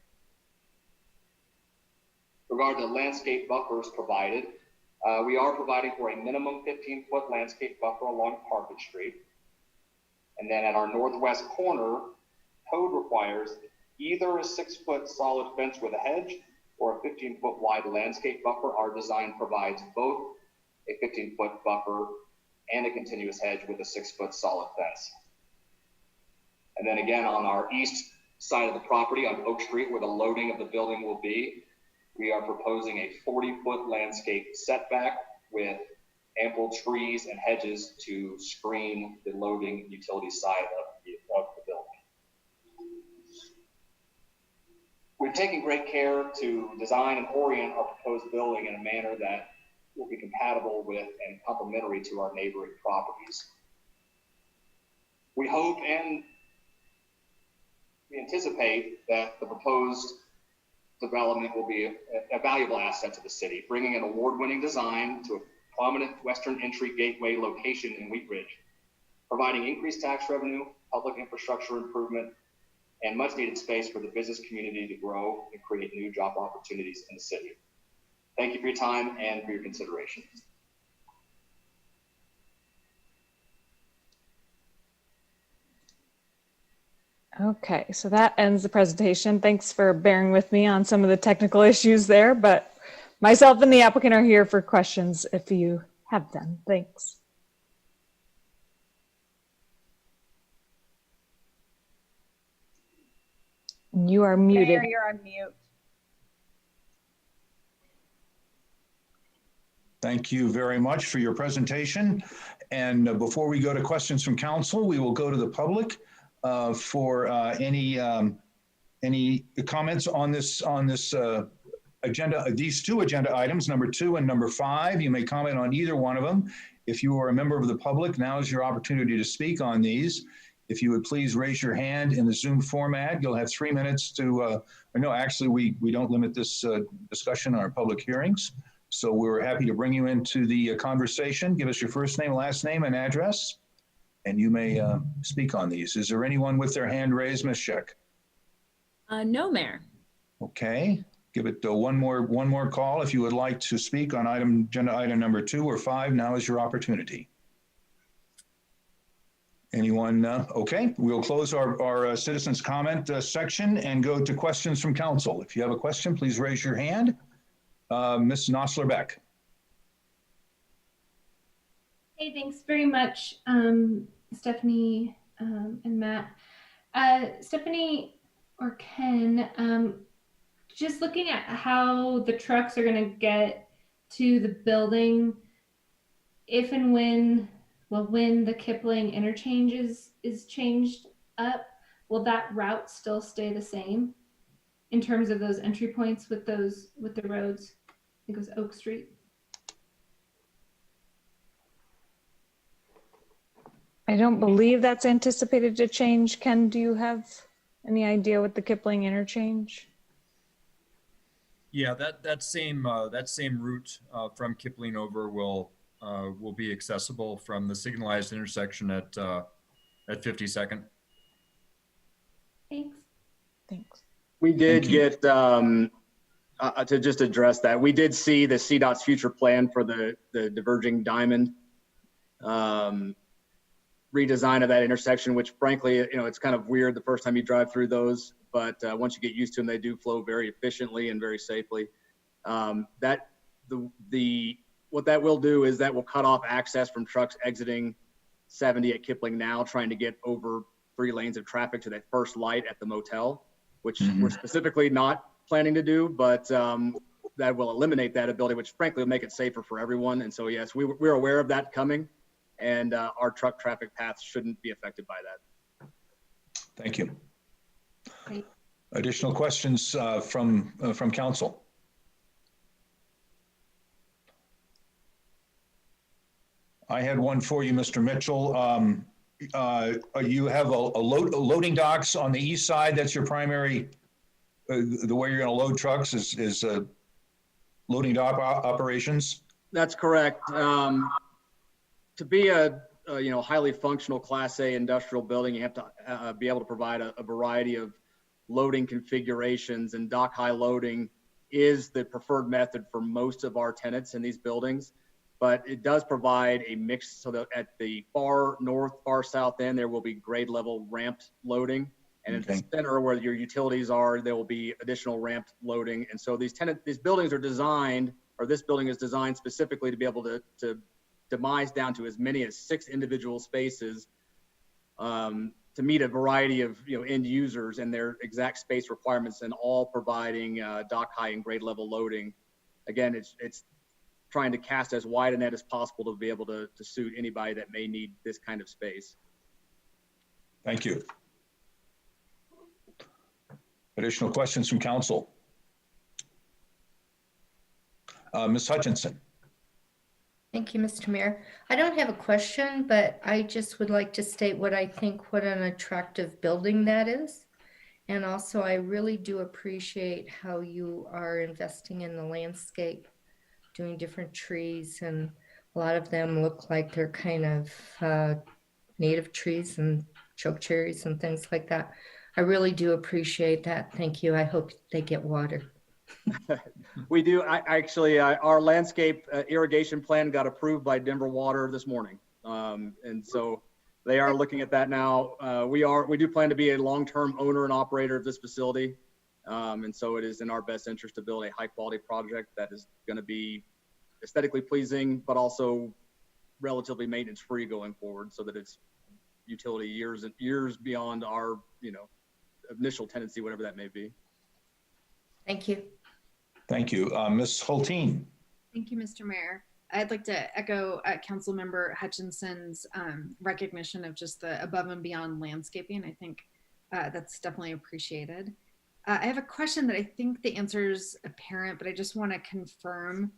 Regarding the landscape buffers provided, we are providing for a minimum 15-foot landscape buffer along Park Street. And then at our northwest corner, code requires either a 6-foot solid fence with a hedge or a 15-foot wide landscape buffer. Our design provides both a 15-foot buffer and a continuous hedge with a 6-foot solid fence. And then again, on our east side of the property on Oak Street, where the loading of the building will be, we are proposing a 40-foot landscape setback with ample trees and hedges to screen the loading utility side of the building. We've taken great care to design and orient our proposed building in a manner that will be compatible with and complementary to our neighboring properties. We hope and we anticipate that the proposed development will be a valuable asset to the city, bringing an award-winning design to a prominent western entry gateway location in Wheat Ridge, providing increased tax revenue, public infrastructure improvement, and much needed space for the business community to grow and create new job opportunities in the city. Thank you for your time and for your consideration. Okay, so that ends the presentation. Thanks for bearing with me on some of the technical issues there, but myself and the applicant are here for questions if you have them. Thanks. You are muted. Mayor, you're on mute. Thank you very much for your presentation. And before we go to questions from council, we will go to the public for any comments on this agenda, these two agenda items, number 2 and number 5. You may comment on either one of them. If you are a member of the public, now is your opportunity to speak on these. If you would please raise your hand in the Zoom format, you'll have 3 minutes to, no, actually we don't limit this discussion on our public hearings. So we're happy to bring you into the conversation. Give us your first name, last name, and address, and you may speak on these. Is there anyone with their hand raised, Ms. Scheck? No, Mayor. Okay, give it one more call if you would like to speak on agenda item number 2 or 5. Now is your opportunity. Anyone? Okay, we'll close our citizens comment section and go to questions from council. If you have a question, please raise your hand. Ms. Nosler-Beck. Hey, thanks very much, Stephanie and Matt. Stephanie or Ken, just looking at how the trucks are going to get to the building, if and when the Kipling interchange is changed up, will that route still stay the same in terms of those entry points with the roads? I think it was Oak Street. I don't believe that's anticipated to change. Ken, do you have any idea what the Kipling interchange? Yeah, that same route from Kipling over will be accessible from the signalized intersection at 52nd. Thanks. Thanks. We did get, to just address that, we did see the CDOT's future plan for the diverging diamond redesign of that intersection, which frankly, it's kind of weird the first time you drive through those, but once you get used to them, they do flow very efficiently and very safely. What that will do is that will cut off access from trucks exiting 70 at Kipling now, trying to get over 3 lanes of traffic to that first light at the motel, which we're specifically not planning to do, but that will eliminate that ability, which frankly will make it safer for everyone. And so, yes, we're aware of that coming, and our truck traffic paths shouldn't be affected by that. Thank you. Great. Additional questions from council? I had one for you, Mr. Mitchell. You have a loading docks on the east side. That's your primary, the way you're going to load trucks is loading dock operations? That's correct. To be a highly functional Class A industrial building, you have to be able to provide a variety of loading configurations, and dock high loading is the preferred method for most of our tenants in these buildings. But it does provide a mix so that at the far north, far south end, there will be grade level ramped loading. And in the center where your utilities are, there will be additional ramped loading. And so these buildings are designed, or this building is designed specifically to be able to demise down to as many as 6 individual spaces to meet a variety of end users and their exact space requirements, and all providing dock high and grade level loading. Again, it's trying to cast as wide a net as possible to be able to suit anybody that may need this kind of space. Thank you. Additional questions from council? Ms. Hutchinson. Thank you, Mr. Mayor. I don't have a question, but I just would like to state what I think what an attractive building that is. And also, I really do appreciate how you are investing in the landscape, doing different trees, and a lot of them look like they're kind of native trees and choke cherries and things like that. I really do appreciate that. Thank you. I hope they get water. We do. Our landscape irrigation plan got approved by Denver Water this morning. And so they are looking at that now. We do plan to be a long-term owner and operator of this facility. And so it is in our best interest to build a high quality project that is going to be aesthetically pleasing, but also relatively maintenance free going forward, so that it's utility years and years beyond our, initial tenancy, whatever that may be. Thank you. Thank you. Ms. Hulteen. Thank you, Mr. Mayor. I'd like to echo Councilmember Hutchinson's recognition of just the above and beyond landscaping. I think that's definitely appreciated. I have a question that I think the answer is apparent, but I just want to confirm.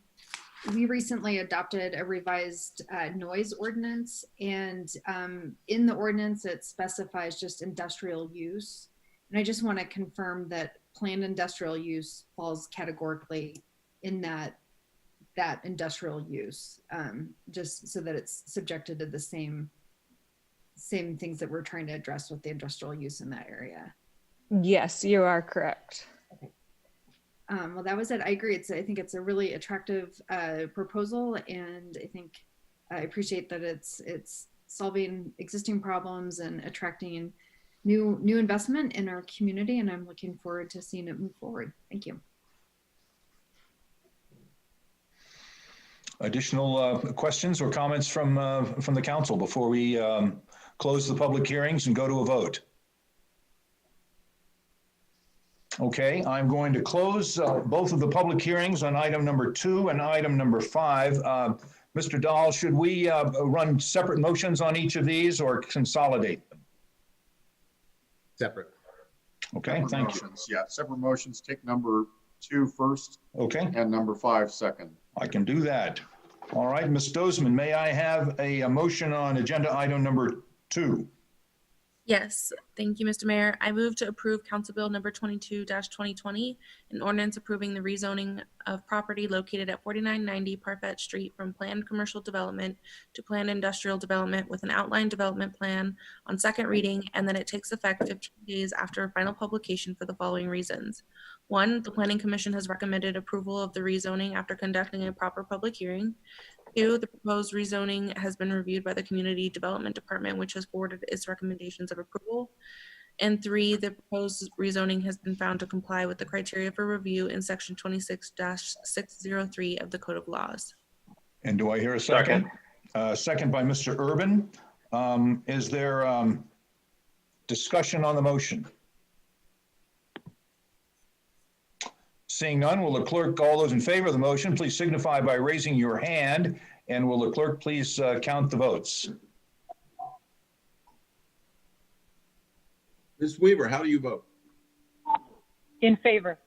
We recently adopted a revised noise ordinance, and in the ordinance, it specifies just industrial use. And I just want to confirm that planned industrial use falls categorically in that industrial use, just so that it's subjected to the same things that we're trying to address with the industrial use in that area. Yes, you are correct. Okay. Well, that was it. I agree. I think it's a really attractive proposal, and I think I appreciate that it's solving existing problems and attracting new investment in our community, and I'm looking forward to seeing it move forward. Thank you. Additional questions or comments from the council before we close the public hearings and go to a vote? Okay, I'm going to close both of the public hearings on item number 2 and item number 5. Mr. Dahl, should we run separate motions on each of these or consolidate them? Separate. Okay, separate thank motions. Yeah, separate motions. Take number 2 first. Okay. And number 5 second. I can do that. All right, Ms. Dozeman, may I have a motion on agenda item number 2. Yes, thank you, Mr. Mayor. I move to approve Council Bill number 22-2020, an ordinance approving the rezoning of property located at 4990 Parfett Street from planned commercial development to planned industrial development with an outline development plan on second reading, and that it takes effect 15 days after final publication for the following reasons. 1, the Planning Commission has recommended approval of the rezoning after conducting a proper public hearing. 2, the proposed rezoning has been reviewed by the Community Development Department, which has forwarded its recommendations of approval. And 3, the proposed rezoning has been found to comply with the criteria for review in section 26-603 of the Code of Laws. And do I hear a second? Second by Mr. Urban. Is there discussion on the motion? Seeing none, will the clerk, all those in favor of the motion, please signify by raising your hand, and will the clerk please count the votes? Ms. Weaver, how do you vote? In favor.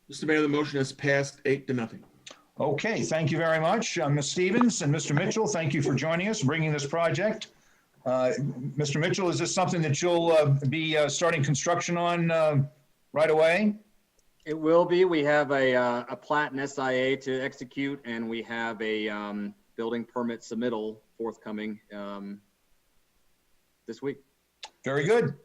Mr. Mayor, the motion has passed 8-0. Okay, thank you very much. Ms. Stevens and Mr. Mitchell, thank you for joining us, bringing this project. Mr. Mitchell, is this something that you'll be starting construction on right away? It will be. We have a plat and SIA to execute, and we have a building permit submittal forthcoming this week. Very good.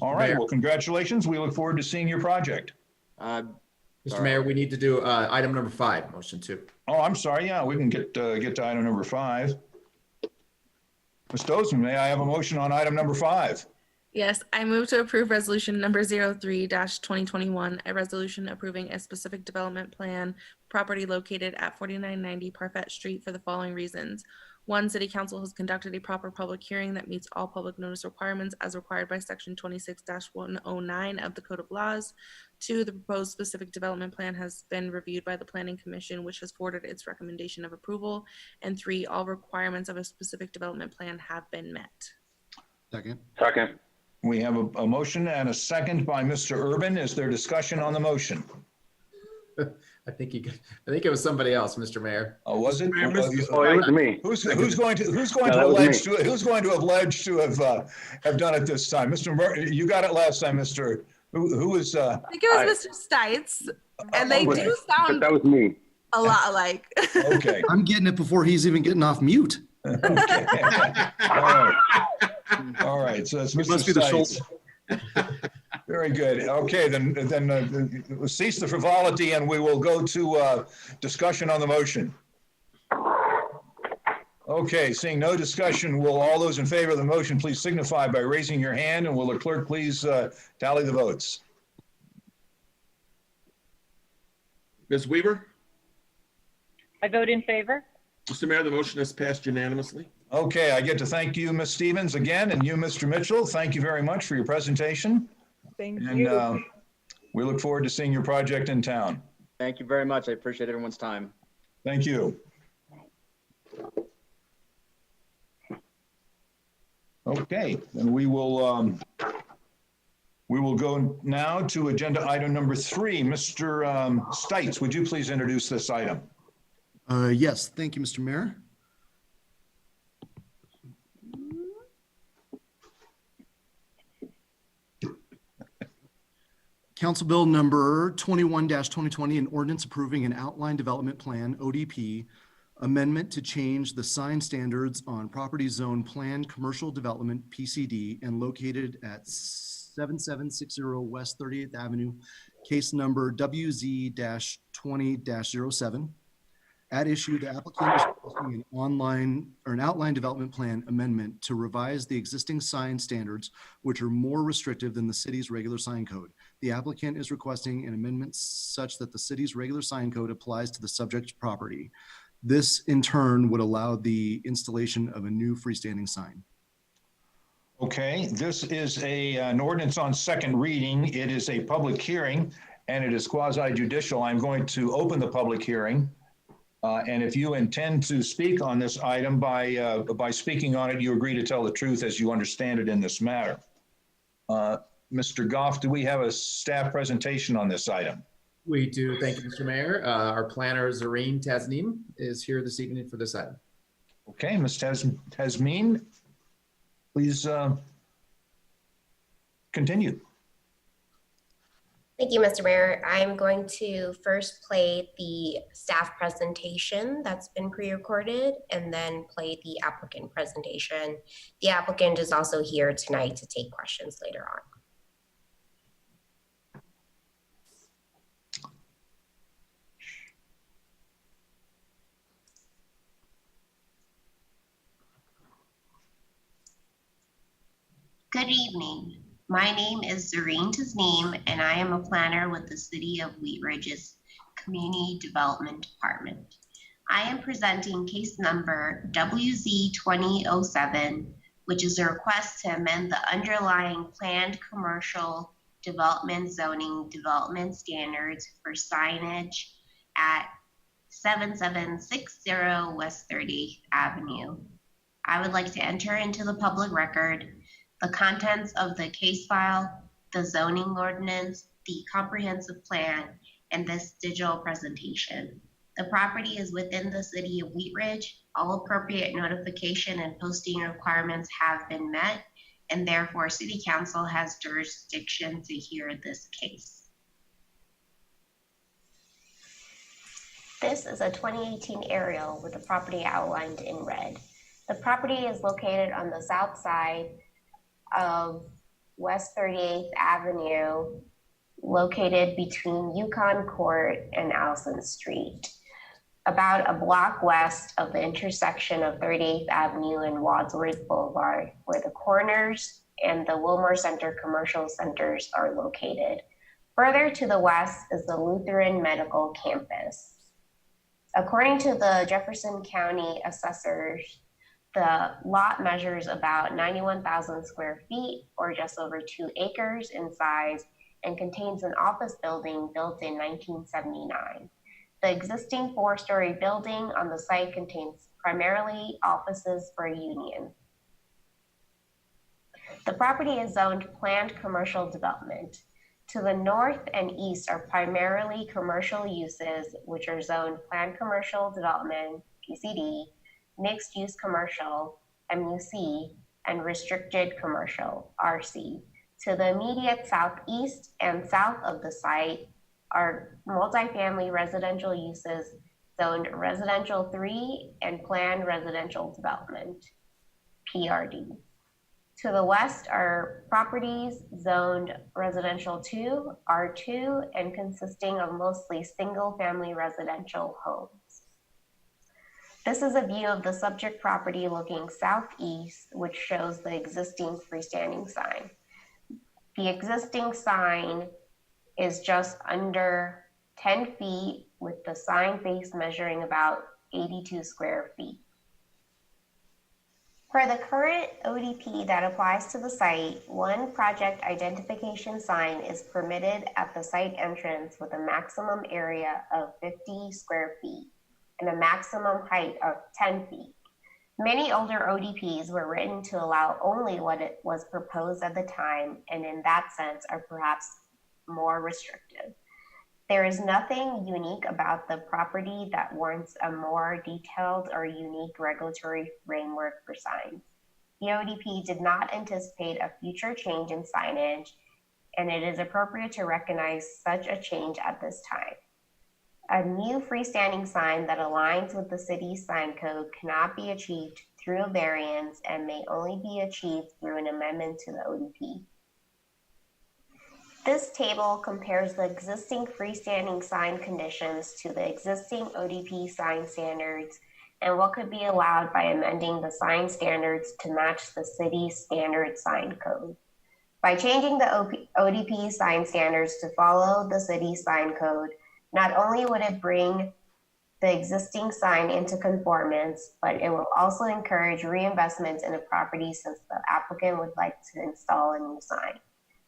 All right. Well, congratulations. We look forward to seeing your project. Mr. Mayor, we need to do item number 5, motion 2. Oh, I'm sorry. Yeah, we can get to item number 5. Ms. Dozeman, may I have a motion on item number 5? Yes, I move to approve resolution number 03-2021, a resolution approving a specific development plan, property located at 4990 Parfett Street for the following reasons. 1, City Council has conducted a proper public hearing that meets all public notice requirements as required by section 26-109 of the Code of Laws. 2, the proposed specific development plan has been reviewed by the Planning Commission, which has forwarded its recommendation of approval. And 3, all requirements of a specific development plan have been met. Second. Second. We have a motion and a second by Mr. Urban. Is there discussion on the motion? I think it was somebody else, Mr. Mayor. Oh, was it? Oh, it was me. Who's going to allege to have done it this time? Mr. You got it last time, Mr. Who was? I think it was Mr. Stites, and they do sound that was me. a lot alike. Okay. I'm getting it before he's even getting off mute. Okay. All right. So it's Mr. Must be the Stites. Very good. Okay, then we'll cease the frivolity and we will go to discussion on the motion. Okay, seeing no discussion, will all those in favor of the motion please signify by raising your hand, and will the clerk please tally the votes? Ms. Weaver? I vote in favor. Mr. Mayor, the motion has passed unanimously. Okay, I get to thank you, Ms. Stevens, again, and you, Mr. Mitchell. Thank you very much for your presentation. Thank And you. we look forward to seeing your project in town. Thank you very much. I appreciate everyone's time. Thank you. Okay, then we will go now to agenda item number 3. Mr. Stites, would you please introduce this item? Yes, thank you, Mr. Mayor. Council Bill number 21-2020, an ordinance approving an outline development plan, ODP, amendment to change the sign standards on property zone planned commercial development, PCD, and located at 7760 West 30th Avenue, case number WZ-20-07. At issue, the applicant is requesting an outline development plan amendment to revise the existing sign standards, which are more restrictive than the city's regular sign code. The applicant is requesting an amendment such that the city's regular sign code applies to the subject property. This, in turn, would allow the installation of a new freestanding sign. Okay, this is an ordinance on second reading. It is a public hearing, and it is quasi-judicial. I'm going to open the public hearing. And if you intend to speak on this item, by speaking on it, you agree to tell the truth as you understand it in this matter. Mr. Goff, do we have a staff presentation on this item? We do. Thank you, Mr. Mayor. Our planner, Zareen Tasneem, is here this evening for this item. Okay, Ms. Tasneem, please continue. Thank you, Mr. Mayor. I'm going to first play the staff presentation that's been pre-recorded and then play the applicant presentation. The applicant is also here tonight to take questions later on. Good evening. My name is Zareen Tasneem, and I am a planner with the City of Wheat Ridge's Community Development Department. I am presenting case number WZ2007, which is a request to amend the underlying planned commercial development zoning development standards for signage at 7760 West 30th Avenue. I would like to enter into the public record the contents of the case file, the zoning ordinance, the comprehensive plan, and this digital presentation. The property is within the City of Wheat Ridge. All appropriate notification and posting requirements have been met, and therefore City Council has jurisdiction to hear this case. This is a 2018 aerial with the property outlined in red. The property is located on the south side of West 38th Avenue, located between Yukon Court and Allison Street, about a block west of the intersection of 38th Avenue and Wadsworth Boulevard, where the Corners and the Wilmore Center commercial centers are located. Further to the west is the Lutheran Medical Campus. According to the Jefferson County assessors, the lot measures about 91,000 square feet, or just over 2 acres in size, and contains an office building built in 1979. The existing 4-story building on the site contains primarily offices for a union. The property is zoned planned commercial development. To the north and east are primarily commercial uses, which are zoned planned commercial development, PCD, mixed use commercial, MUC, and restricted commercial, RC. To the immediate southeast and south of the site are multifamily residential uses zoned residential 3 and planned residential development, PRD. To the west are properties zoned residential 2, R2, and consisting of mostly single family residential homes. This is a view of the subject property looking southeast, which shows the existing freestanding sign. The existing sign is just under 10 feet, with the sign face measuring about 82 square feet. For the current ODP that applies to the site, one project identification sign is permitted at the site entrance with a maximum area of 50 square feet and a maximum height of 10 feet. Many older ODPs were written to allow only what it was proposed at the time, and in that sense are perhaps more restrictive. There is nothing unique about the property that warrants a more detailed or unique regulatory framework for signs. The ODP did not anticipate a future change in signage, and it is appropriate to recognize such a change at this time. A new freestanding sign that aligns with the city's sign code cannot be achieved through a variance and may only be achieved through an amendment to the ODP. This table compares the existing freestanding sign conditions to the existing ODP sign standards and what could be allowed by amending the sign standards to match the city's standard sign code. By changing the ODP sign standards to follow the city's sign code, not only would it bring the existing sign into conformance, but it will also encourage reinvestment in the property since the applicant would like to install a new sign.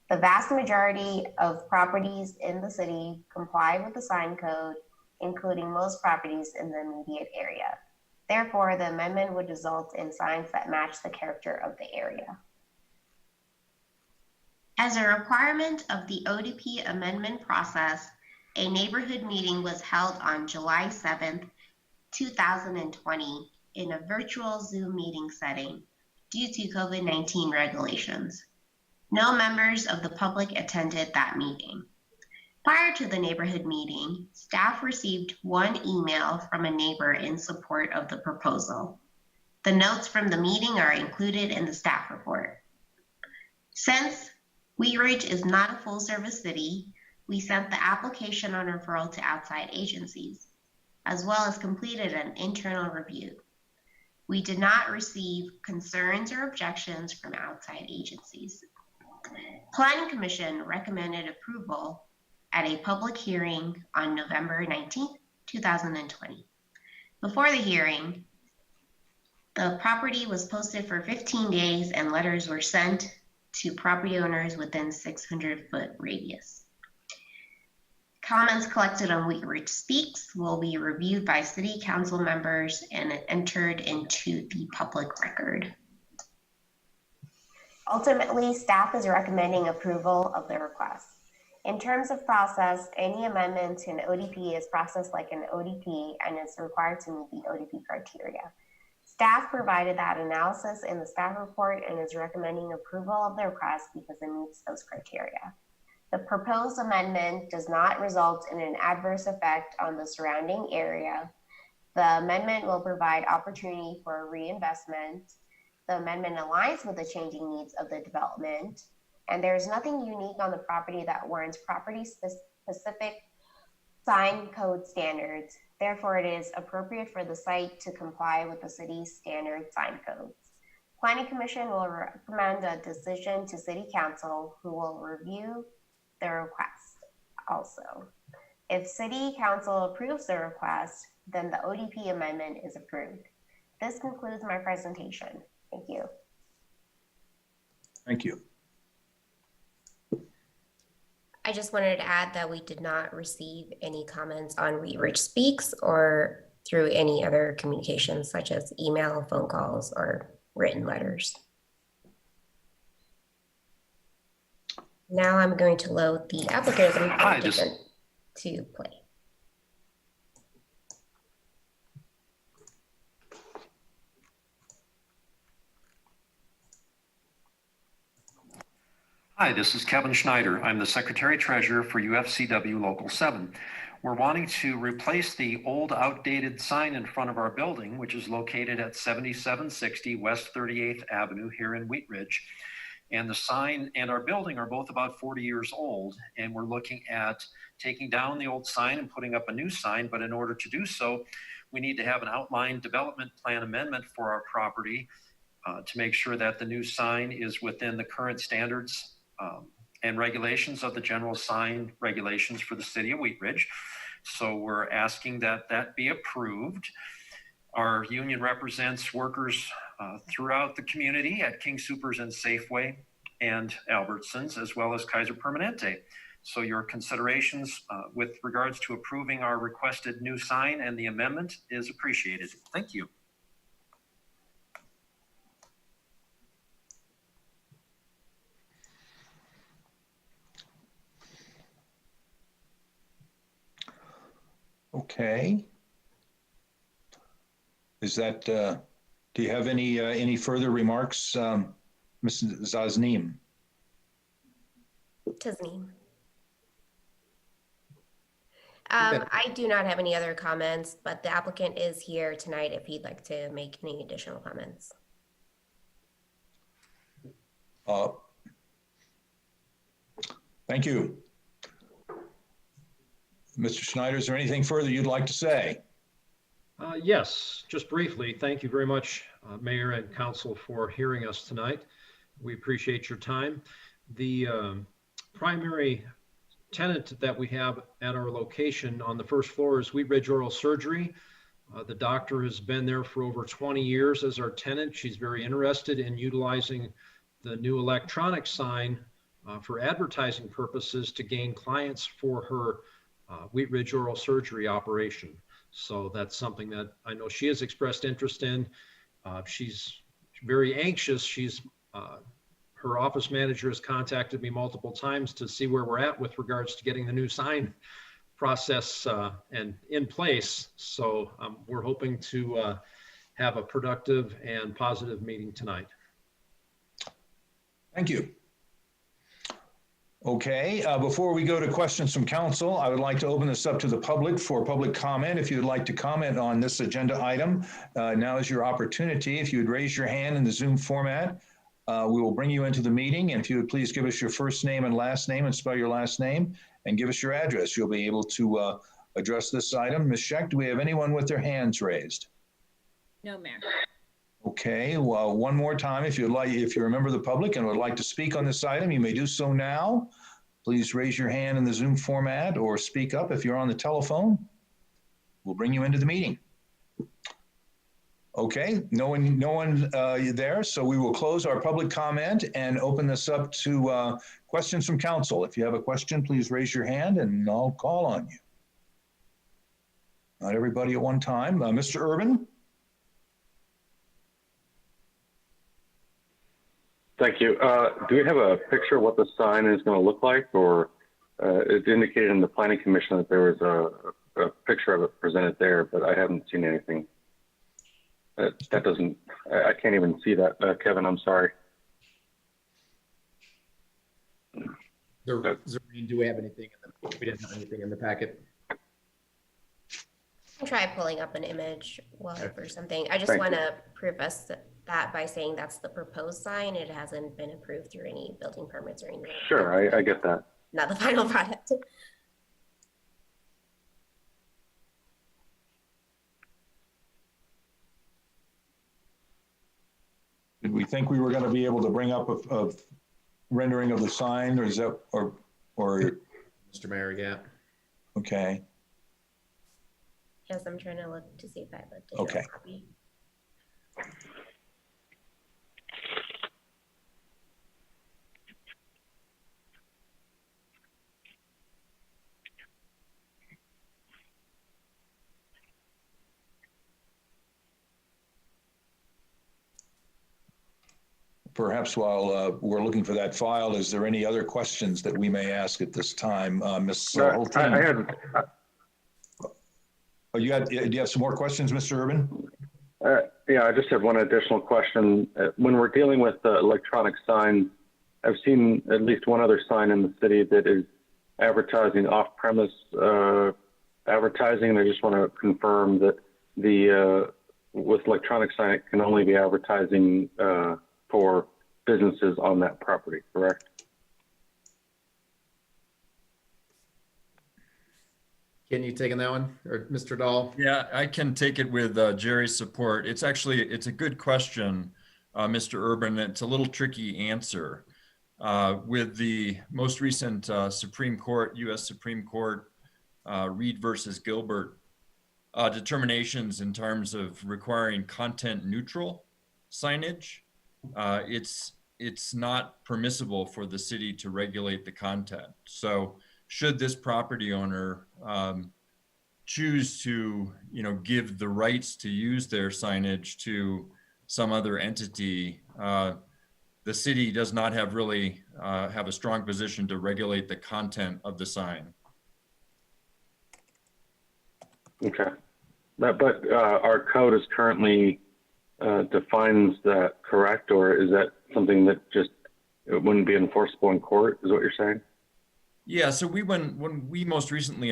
The vast majority of properties in the city comply with the sign code, including most properties in the immediate area. Therefore, the amendment would result in signs that match the character of the area. As a requirement of the ODP amendment process, a neighborhood meeting was held on July 7th, 2020 in a virtual Zoom meeting setting. due to COVID-19 regulations. No members of the public attended that meeting. Prior to the neighborhood meeting, staff received one email from a neighbor in support of the proposal. The notes from the meeting are included in the staff report. Since Wheat Ridge is not a full-service city, we sent the application on referral to outside agencies, as well as completed an internal review. We did not receive concerns or objections from outside agencies. Planning Commission recommended approval at a public hearing on November 19th, 2020. Before the hearing, the property was posted for 15 days and letters were sent to property owners within 600-foot radius. Comments collected on Wheat Ridge Speaks will be reviewed by City Council members and entered into the public record. Ultimately, staff is recommending approval of the request. In terms of process, any amendment to an ODP is processed like an ODP and is required to meet the ODP criteria. Staff provided that analysis in the staff report and is recommending approval of the request because it meets those criteria. The proposed amendment does not result in an adverse effect on the surrounding area. The amendment will provide opportunity for reinvestment. The amendment aligns with the changing needs of the development, and there is nothing unique on the property that warrants property-specific sign code standards. Therefore, it is appropriate for the site to comply with the city's standard sign codes. Planning Commission will recommend a decision to City Council, who will review the request also. If City Council approves the request, then the ODP amendment is approved. This concludes my presentation. Thank you. Thank you. I just wanted to add that we did not receive any comments on Wheat Ridge Speaks or through any other communications such as email, phone calls, or written letters. Now I'm going to load the applicant to play. Hi, this is Kevin Schneider. I'm the Secretary Treasurer for UFCW Local 7. We're wanting to replace the old outdated sign in front of our building, which is located at 7760 West 38th Avenue here in Wheat Ridge. And the sign and our building are both about 40 years old. And we're looking at taking down the old sign and putting up a new sign. But in order to do so, we need to have an outline development plan amendment for our property to make sure that the new sign is within the current standards and regulations of the general sign regulations for the city of Wheat Ridge. So we're asking that that be approved. Our union represents workers throughout the community at King Soopers and Safeway and Albertsons, as well as Kaiser Permanente. So your considerations with regards to approving our requested new sign and the amendment is appreciated. Thank you. Okay. Is that, do you have any further remarks, Mrs. Zasneem? Tasneem. I do not have any other comments, but the applicant is here tonight if he'd like to make any additional comments. Thank you. Mr. Schneider, is there anything further you'd like to say? Yes, just briefly. Thank you very much, Mayor and Council, for hearing us tonight. We appreciate your time. The primary tenant that we have at our location on the first floor is Wheat Ridge Oral Surgery. The doctor has been there for over 20 years as our tenant. She's very interested in utilizing the new electronic sign for advertising purposes to gain clients for her Wheat Ridge Oral Surgery operation. So that's something that I know she has expressed interest in. She's very anxious. Her office manager has contacted me multiple times to see where we're at with regards to getting the new sign process and in place. So we're hoping to have a productive and positive meeting tonight. Thank you. Okay, before we go to questions from council, I would like to open this up to the public for public comment. If you'd like to comment on this agenda item, now is your opportunity. If you would raise your hand in the Zoom format, we will bring you into the meeting. And if you would please give us your first name and last name and spell your last name and give us your address, you'll be able to address this item. Ms. Scheck, do we have anyone with their hands raised? No, Mayor. Okay, well, one more time, if you'd like, if you're a member of the public and would like to speak on this item, you may do so now. Please raise your hand in the Zoom format or speak up if you're on the telephone. We'll bring you into the meeting. Okay, no one there, so we will close our public comment and open this up to questions from council. If you have a question, please raise your hand and I'll call on you. Not everybody at one time. Mr. Urban? Thank you. Do we have a picture of what the sign is going to look like, or it indicated in the planning commission that there was a picture of it presented there, but I haven't seen anything. That doesn't, I can't even see that. Kevin, I'm sorry. Zerreen, do we have anything we didn't have anything in the packet? I'll try pulling up an image or something. I just want to preface that by saying that's the proposed sign. It hasn't been approved through any building permits or anything. Sure, I get that. Not the final product. Did we think we were going to be able to bring up a rendering of the sign, or is that, or Mr. Mayor, yeah. Okay. Yes, I'm trying to look to see if I have a digital copy. Perhaps while we're looking for that file, is there any other questions that we may ask at this time? Ms. Holton? I had. Oh, do you have some more questions, Mr. Urban? Yeah, I just have one additional question. When we're dealing with electronic signs, I've seen at least one other sign in the city that is advertising off-premise advertising, and I just want to confirm that with electronic sign, it can only be advertising for businesses on that property, correct? Can you take on that one, or Mr. Dahl? Yeah, I can take it with Jerry's support. It's a good question, Mr. Urban. It's a little tricky answer. With the most recent Supreme Court, U.S. Supreme Court, Reed versus Gilbert determinations in terms of requiring content neutral signage, it's not permissible for the city to regulate the content. So should this property owner choose to, give the rights to use their signage to some other entity, the city does not have really have a strong position to regulate the content of the sign. Okay, but our code is currently defines that, correct? Or is that something that just it wouldn't be enforceable in court, is what you're saying? Yeah, so when we most recently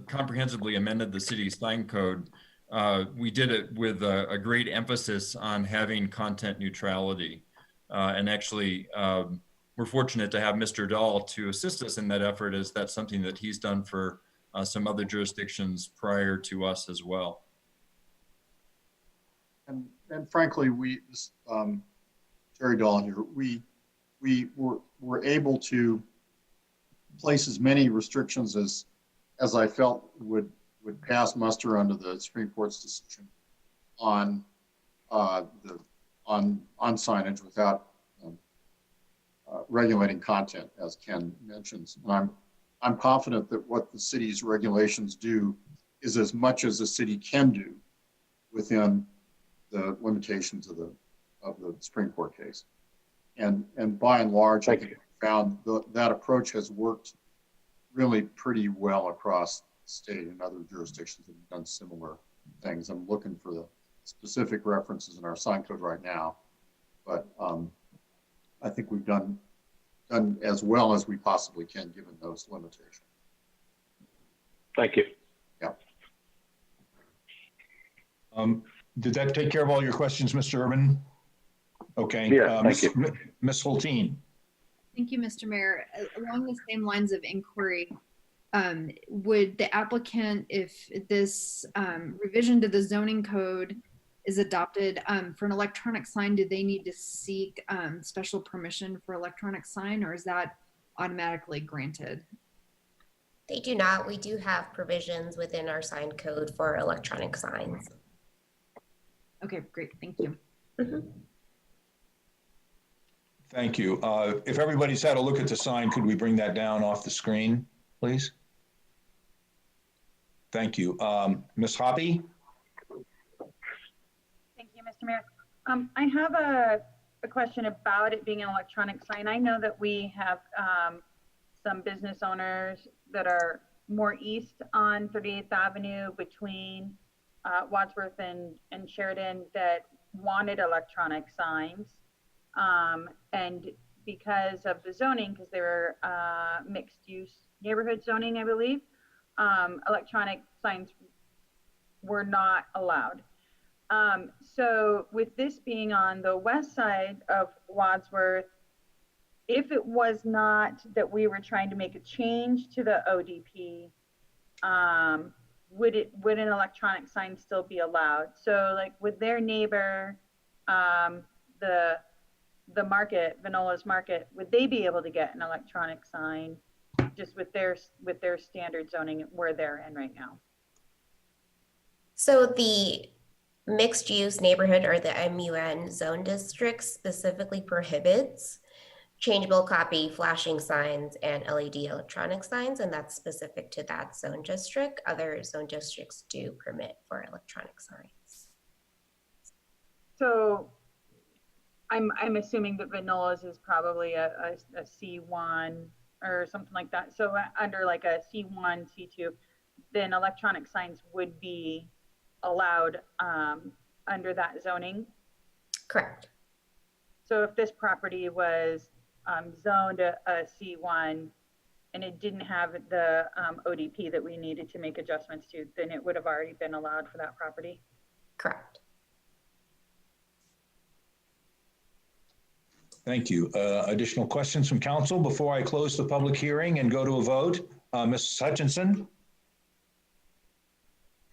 comprehensively amended the city sign code, we did it with a great emphasis on having content neutrality. And actually, we're fortunate to have Mr. Dahl to assist us in that effort, as that's something that he's done for some other jurisdictions prior to us as well. And frankly, Terry Dahl here, we were able to place as many restrictions as I felt would pass muster under the Supreme Court's decision on signage without regulating content, as Ken mentions. And I'm confident that what the city's regulations do is as much as the city can do within the limitations of the Supreme Court case. And by and large, I think we found that approach has worked really pretty well across the state, and other jurisdictions have done similar things. I'm looking for the specific references in our sign code right now, but I think we've done as well as we possibly can given those limitations. Thank you. Yeah. Did that take care of all your questions, Mr. Urban? Okay. Yeah, thank you. Ms. Hulteen. Thank you, Mr. Mayor. Along the same lines of inquiry, would the applicant, if this revision to the zoning code is adopted for an electronic sign, do they need to seek special permission for electronic sign, or is that automatically granted? They do not. We do have provisions within our sign code for electronic signs. Okay, great. Thank you. Thank you. If everybody's had a look at the sign, could we bring that down off the screen, please? Thank you. Ms. Hoppy? Thank you, Mr. Mayor. I have a question about it being an electronic sign. I know that we have some business owners that are more east on 38th Avenue between Wadsworth and Sheridan that wanted electronic signs. And because of the zoning, because they were mixed use neighborhood zoning, I believe, electronic signs were not allowed. So with this being on the west side of Wadsworth, if it was not that we were trying to make a change to the ODP, would an electronic sign still be allowed? So like with their neighbor, the market, Vanola's Market, would they be able to get an electronic sign just with their standard zoning where they're in right now? So the mixed use neighborhood, or the MUN zone district, specifically prohibits changeable copy, flashing signs, and LED electronic signs, and that's specific to that zone district. Other zone districts do permit for electronic signs. So I'm assuming that Vanola's is probably a C1 or something like that. So under like a C1, C2, then electronic signs would be allowed under that zoning? Correct. So if this property was zoned a C1 and it didn't have the ODP that we needed to make adjustments to, then it would have already been allowed for that property? Correct. Thank you. Additional questions from council before I close the public hearing and go to a vote? Ms. Hutchinson?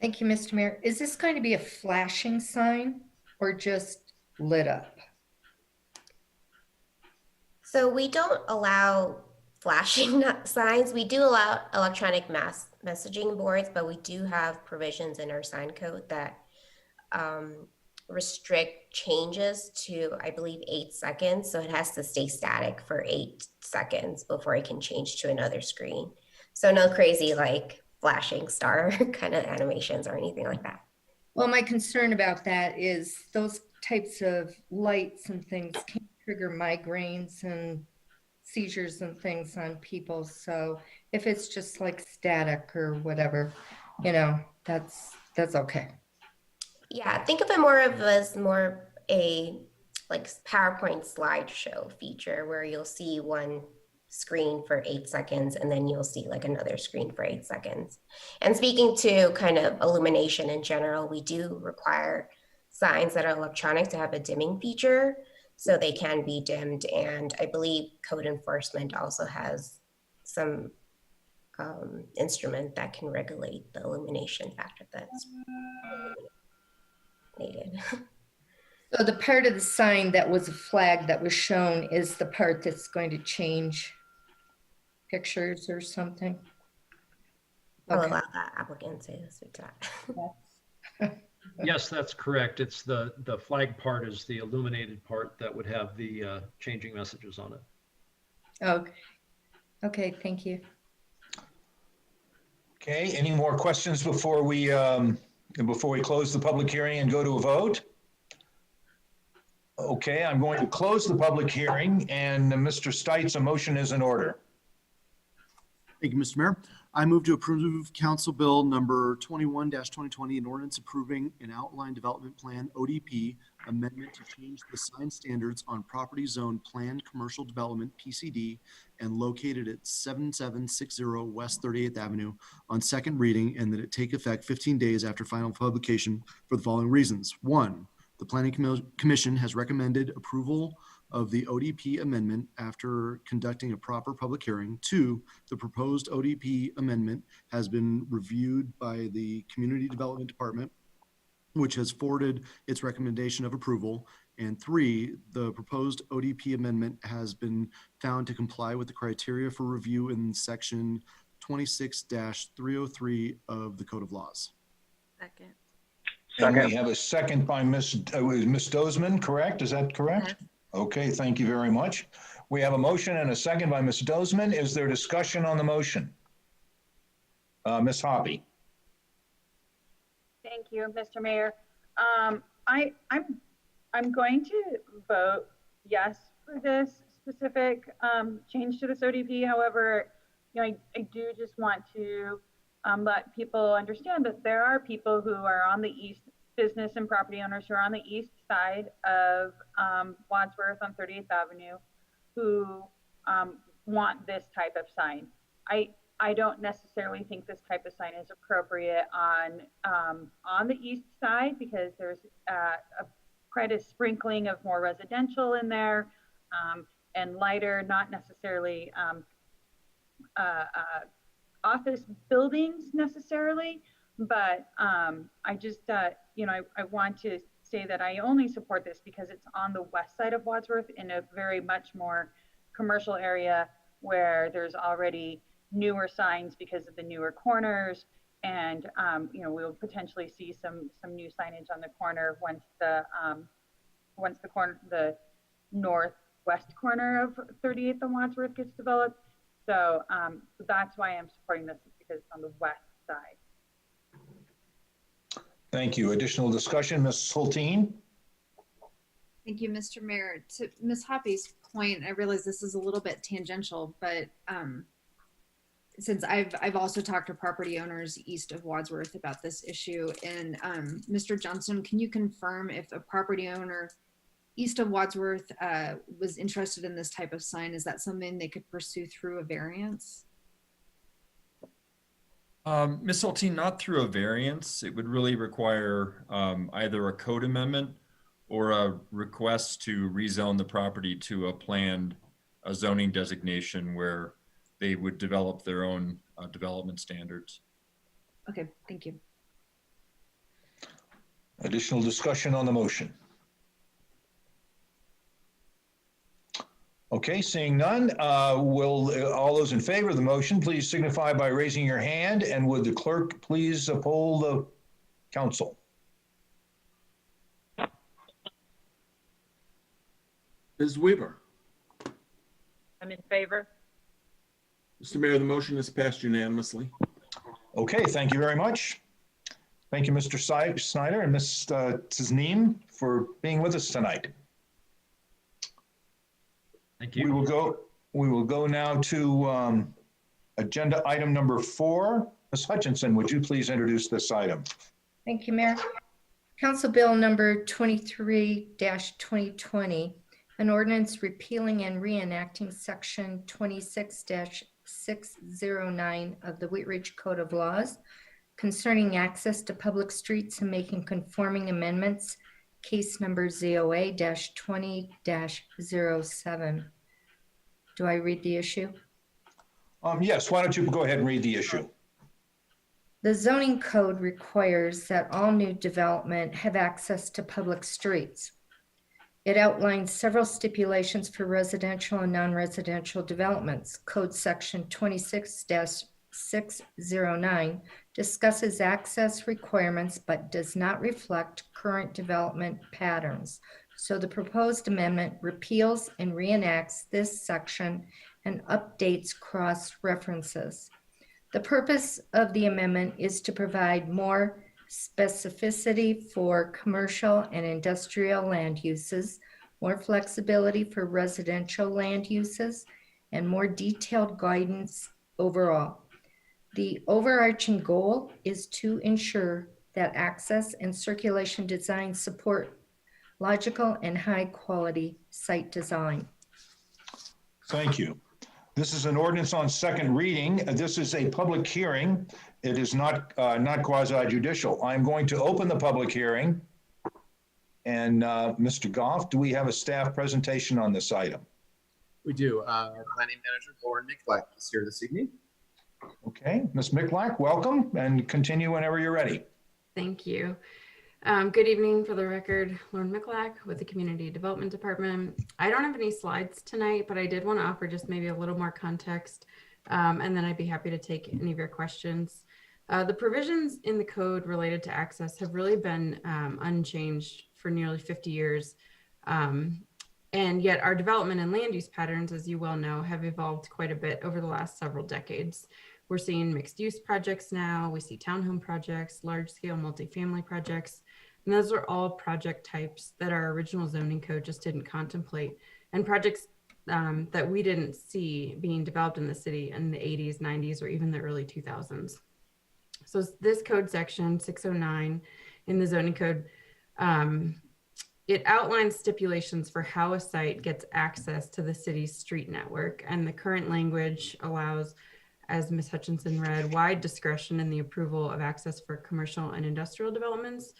Thank you, Mr. Mayor. Is this going to be a flashing sign or just lit up? So we don't allow flashing signs. We do allow electronic mass messaging boards, but we do have provisions in our sign code that restrict changes to, I believe, 8 seconds. So it has to stay static for 8 seconds before it can change to another screen. So no crazy like flashing star kind of animations or anything like that. Well, my concern about that is those types of lights and things can trigger migraines and seizures and things on people. So if it's just like static or whatever, you know, that's okay. Yeah, think of it more of as more a like PowerPoint slideshow feature where you'll see one screen for 8 seconds and then you'll see like another screen for 8 seconds. And speaking to kind of illumination in general, we do require signs that are electronic to have a dimming feature so they can be dimmed. And I believe code enforcement also has some instrument that can regulate the illumination factor that's needed. So the part of the sign that was a flag that was shown is the part that's going to change pictures or something? I'll allow that applicant to speak to that. Yes, that's correct. It's the flag part is the illuminated part that would have the changing messages on it. Okay. Okay, thank you. Okay, any more questions before we close the public hearing and go to a vote? Okay, I'm going to close the public hearing, and Mr. Stites, a motion is in order. Thank you, Mr. Mayor. I move to approve Council Bill number 21-2020, an ordinance approving an outline development plan, ODP, amendment to change the sign standards on property zone planned commercial development, PCD, and located at 7760 West 38th Avenue on second reading, and that it take effect 15 days after final publication for the following reasons. One, the Planning Commission has recommended approval of the ODP amendment after conducting a proper public hearing. Two, the proposed ODP amendment has been reviewed by the Community Development Department, which has forwarded its recommendation of approval. And three, the proposed ODP amendment has been found to comply with the criteria for review in section 26-303 of the Code of Laws. Second. And we have a second by Ms. Dozman, correct? Is that correct? Yes. Okay, thank you very much. We have a motion and a second by Ms. Dozman. Is there discussion on the motion? Ms. Hoppy. Thank you, Mr. Mayor. I'm going to vote yes for this specific change to this ODP. However, I do just want to let people understand that there are people who are on the east, business and property owners who are on the east side of Wadsworth on 38th Avenue who want this type of sign. I don't necessarily think this type of sign is appropriate on the east side because there's quite a sprinkling of more residential in there and lighter, not necessarily office buildings necessarily, but I just, I want to say that I only support this because it's on the west side of Wadsworth in a very much more commercial area where there's already newer signs because of the newer corners, and we'll potentially see some new signage on the corner once the northwest corner of 38th and Wadsworth gets developed. So that's why I'm supporting this, because it's on the west side. Thank you. Additional discussion, Ms. Hulteen? Thank you, Mr. Mayor. To Ms. Hoppy's point, I realize this is a little bit tangential, but since I've also talked to property owners east of Wadsworth about this issue, and Mr. Johnson, can you confirm if a property owner east of Wadsworth was interested in this type of sign? Is that something they could pursue through a variance? Ms. Hulteen, not through a variance. It would really require either a code amendment or a request to rezone the property to a planned zoning designation where they would develop their own development standards. Okay, thank you. Additional discussion on the motion? Okay, seeing none, will all those in favor of the motion please signify by raising your hand, and would the clerk please poll the council? Ms. Weaver. I'm in favor. Mr. Mayor, the motion is passed unanimously. Okay, thank you very much. Thank you, Mr. Snyder and Ms. Tisneem, for being with us tonight. Thank you. We will go now to agenda item number 4. Ms. Hutchinson, would you please introduce this item? Thank you, Mayor. Council Bill number 23-2020, an ordinance repealing and reenacting section 26-609 of the Wheat Ridge Code of Laws concerning access to public streets and making conforming amendments, case number ZOA-20-07. Do I read the issue? Yes, why don't you go ahead and read the issue? The zoning code requires that all new development have access to public streets. It outlines several stipulations for residential and non-residential developments. Code section 26-609 discusses access requirements but does not reflect current development patterns. So the proposed amendment repeals and reenacts this section and updates cross-references. The purpose of the amendment is to provide more specificity for commercial and industrial land uses, more flexibility for residential land uses, and more detailed guidance overall. The overarching goal is to ensure that access and circulation design support logical and high-quality site design. Thank you. This is an ordinance on second reading. This is a public hearing. It is not quasi judicial. I'm going to open the public hearing. And Mr. Goff, do we have a staff presentation on this item? We do. Our planning manager, Lauren Michlack, is here this evening. Okay, Ms. Michlack, welcome, and continue whenever you're ready. Thank you. Good evening. For the record, Lauren Michlack with the Community Development Department. I don't have any slides tonight, but I did want to offer just maybe a little more context, and then I'd be happy to take any of your questions. The provisions in the code related to access have really been unchanged for nearly 50 years. And yet our development and land use patterns, as you well know, have evolved quite a bit over the last several decades. We're seeing mixed use projects now, we see townhome projects, large scale multifamily projects, and those are all project types that our original zoning code just didn't contemplate, and projects that we didn't see being developed in the city in the 80s, 90s, or even the early 2000s. So this code section 609 in the zoning code, it outlines stipulations for how a site gets access to the city's street network, and the current language allows, as Ms. Hutchinson read, wide discretion in the approval of access for commercial and industrial developments,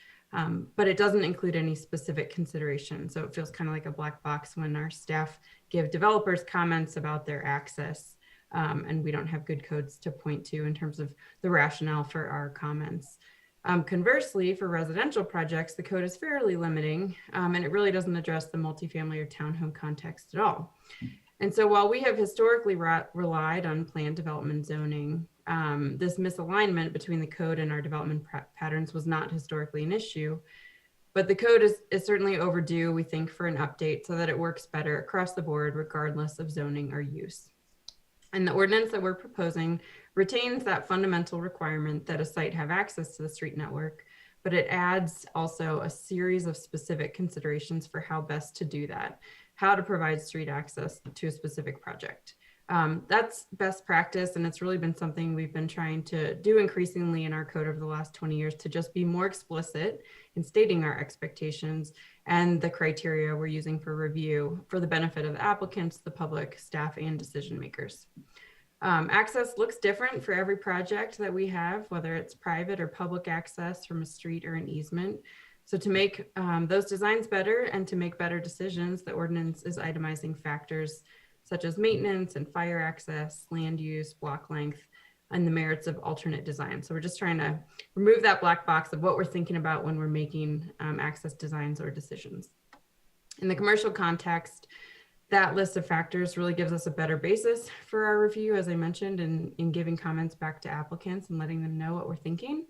but it doesn't include any specific consideration. So it feels kind of like a black box when our staff give developers comments about their access, and we don't have good codes to point to in terms of the rationale for our comments. Conversely, for residential projects, the code is fairly limiting, and it really doesn't address the multifamily or townhome context at all. And so while we have historically relied on planned development zoning, this misalignment between the code and our development patterns was not historically an issue, but the code is certainly overdue, we think, for an update so that it works better across the board, regardless of zoning or use. And the ordinance that we're proposing retains that fundamental requirement that a site have access to the street network, but it adds also a series of specific considerations for how best to do that, how to provide street access to a specific project. That's best practice, and it's really been something we've been trying to do increasingly in our code over the last 20 years to just be more explicit in stating our expectations and the criteria we're using for review for the benefit of the applicants, the public, staff, and decision makers. Access looks different for every project that we have, whether it's private or public access from a street or an easement. So to make those designs better and to make better decisions, the ordinance is itemizing factors such as maintenance and fire access, land use, block length, and the merits of alternate design. So we're just trying to remove that black box of what we're thinking about when we're making access designs or decisions. In the commercial context, that list of factors really gives us a better basis for our review, as I mentioned, in giving comments back to applicants and letting them know what we're thinking.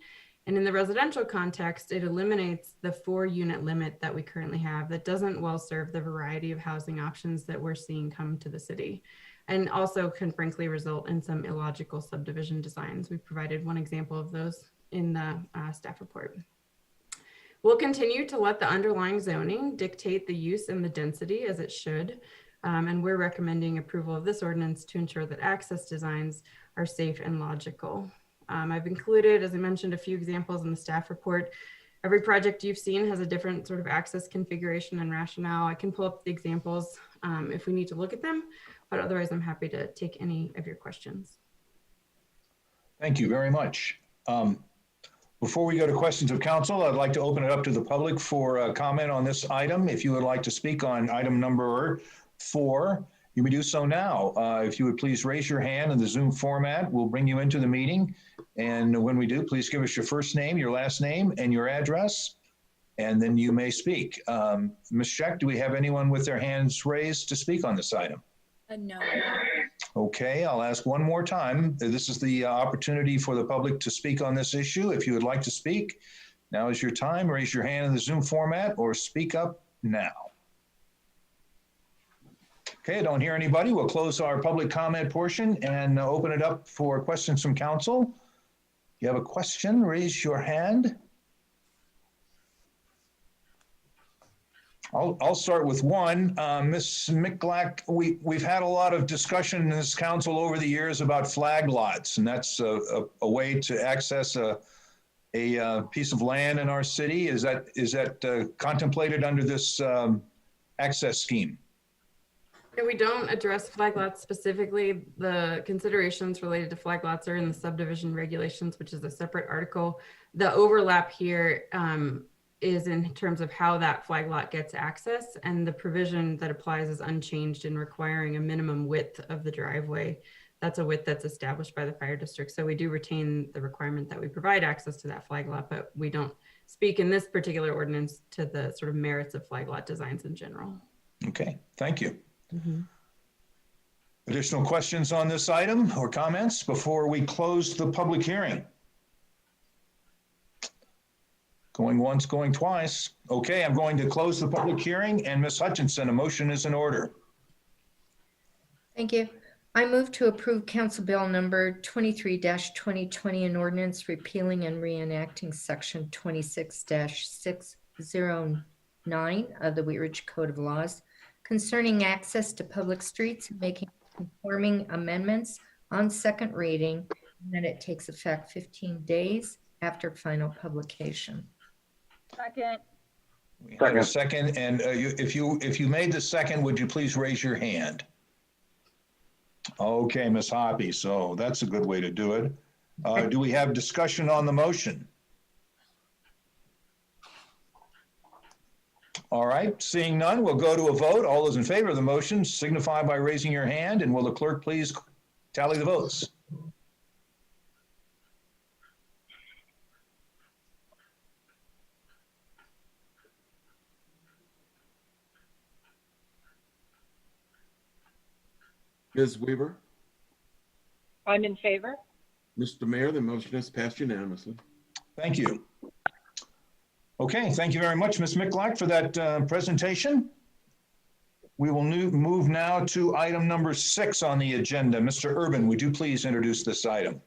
And in the residential context, it eliminates the 4-unit limit that we currently have that doesn't well serve the variety of housing options that we're seeing come to the city, and also can frankly result in some illogical subdivision designs. We provided one example of those in the staff report. We'll continue to let the underlying zoning dictate the use and the density as it should, and we're recommending approval of this ordinance to ensure that access designs are safe and logical. I've included, as I mentioned, a few examples in the staff report. Every project you've seen has a different sort of access configuration and rationale. I can pull up the examples if we need to look at them, but otherwise I'm happy to take any of your questions. Thank you very much. Before we go to questions of council, I'd like to open it up to the public for a comment on this item. If you would like to speak on item number 4, you may do so now. If you would please raise your hand in the Zoom format, we'll bring you into the meeting. And when we do, please give us your first name, your last name, and your address, and then you may speak. Ms. Scheck, do we have anyone with their hands raised to speak on this item? No. Okay, I'll ask one more time. This is the opportunity for the public to speak on this issue. If you would like to speak, now is your time. Raise your hand in the Zoom format or speak up now. Okay, I don't hear anybody. We'll close our public comment portion and open it up for questions from council. If you have a question, raise your hand. I'll start with one. Ms. Michalak, we've had a lot of discussion in this council over the years about flag lots, and that's a way to access a piece of land in our city. Is that contemplated under this access scheme? Yeah, we don't address flag lots specifically. The considerations related to flag lots are in the subdivision regulations, which is a separate article. The overlap here is in terms of how that flag lot gets access, and the provision that applies is unchanged in requiring a minimum width of the driveway. That's a width that's established by the fire district. So we do retain the requirement that we provide access to that flag lot, but we don't speak in this particular ordinance to the sort of merits of flag lot designs in general. Okay, thank you. Additional questions on this item or comments before we close the public hearing? Going once, going twice. Okay, I'm going to close the public hearing, and Ms. Hutchinson, a motion is in order. Thank you. I move to approve Council Bill number 23-2020, an ordinance repealing and reenacting section 26-609 of the Wheat Ridge Code of Laws concerning access to public streets and making conforming amendments on second reading, and that it takes effect 15 days after final publication. Second. We have a second, and if you made the second, would you please raise your hand? Okay, Ms. Hoppy, so that's a good way to do it. Do we have discussion on the motion? All right, seeing none, we'll go to a vote. All those in favor of the motion signify by raising your hand, and will the clerk please tally the votes? Ms. Weaver? I'm in favor. Mr. Mayor, the motion is passed unanimously. Thank you. Okay, thank you very much, Ms. Michalak, for that presentation. We will move now to item number 6 on the agenda. Mr. Urban, would you please introduce this item?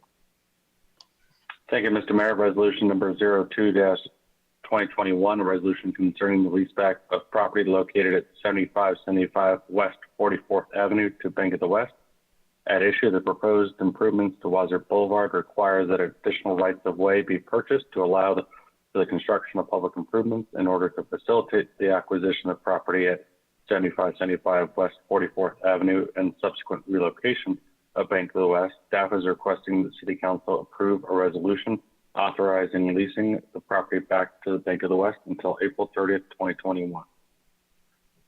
Thank you, Mr. Mayor. Resolution number 02-2021, a resolution concerning the leaseback of property located at 7575 West 44th Avenue to Bank of the West. At issue, the proposed improvements to Wazir Boulevard require that additional rights of way be purchased to allow the construction of public improvements in order to facilitate the acquisition of property at 7575 West 44th Avenue and subsequent relocation of Bank of the West. Staff is requesting the City Council approve a resolution authorizing leasing the property back to the Bank of the West until April 30th, 2021.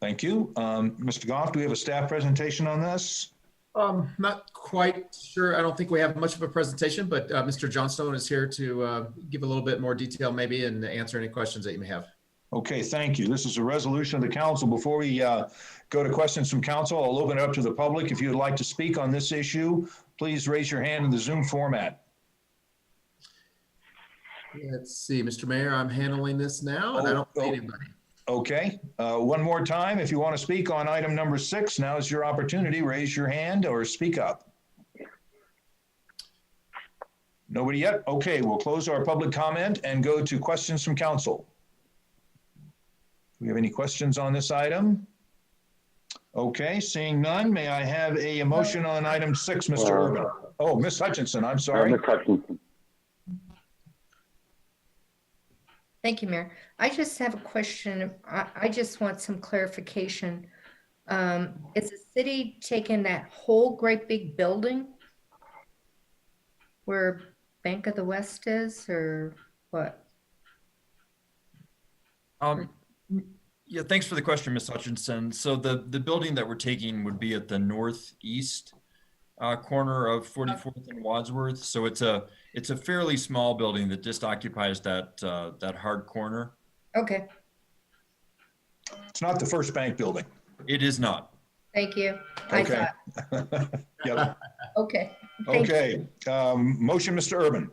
Thank you. Mr. Goff, do we have a staff presentation on this? Not quite sure. I don't think we have much of a presentation, but Mr. Johnstone is here to give a little bit more detail maybe and answer any questions that you may have. Okay, thank you. This is a resolution of the council. Before we go to questions from council, I'll open it up to the public. If you'd like to speak on this issue, please raise your hand in the Zoom format. Let's see, Mr. Mayor, I'm handling this now and I don't see anybody. Okay, one more time. If you want to speak on item number 6, now is your opportunity. Raise your hand or speak up. Nobody yet? Okay, we'll close our public comment and go to questions from council. Do we have any questions on this item? Okay, seeing none, may I have a motion on item 6, Mr. Urban? Oh, Ms. Hutchinson, I'm sorry. Ms. Hutchinson. Thank you, Mayor. I just have a question. I just want some clarification. Is the city taking that whole great big building where Bank of the West is, or what? Yeah, thanks for the question, Ms. Hutchinson. So the building that we're taking would be at the northeast corner of 44th and Wadsworth. So it's a fairly small building that just occupies that hard corner. Okay. It's not the First Bank building. It is not. Thank you. Okay. Yep. Okay. Okay. Motion, Mr. Urban.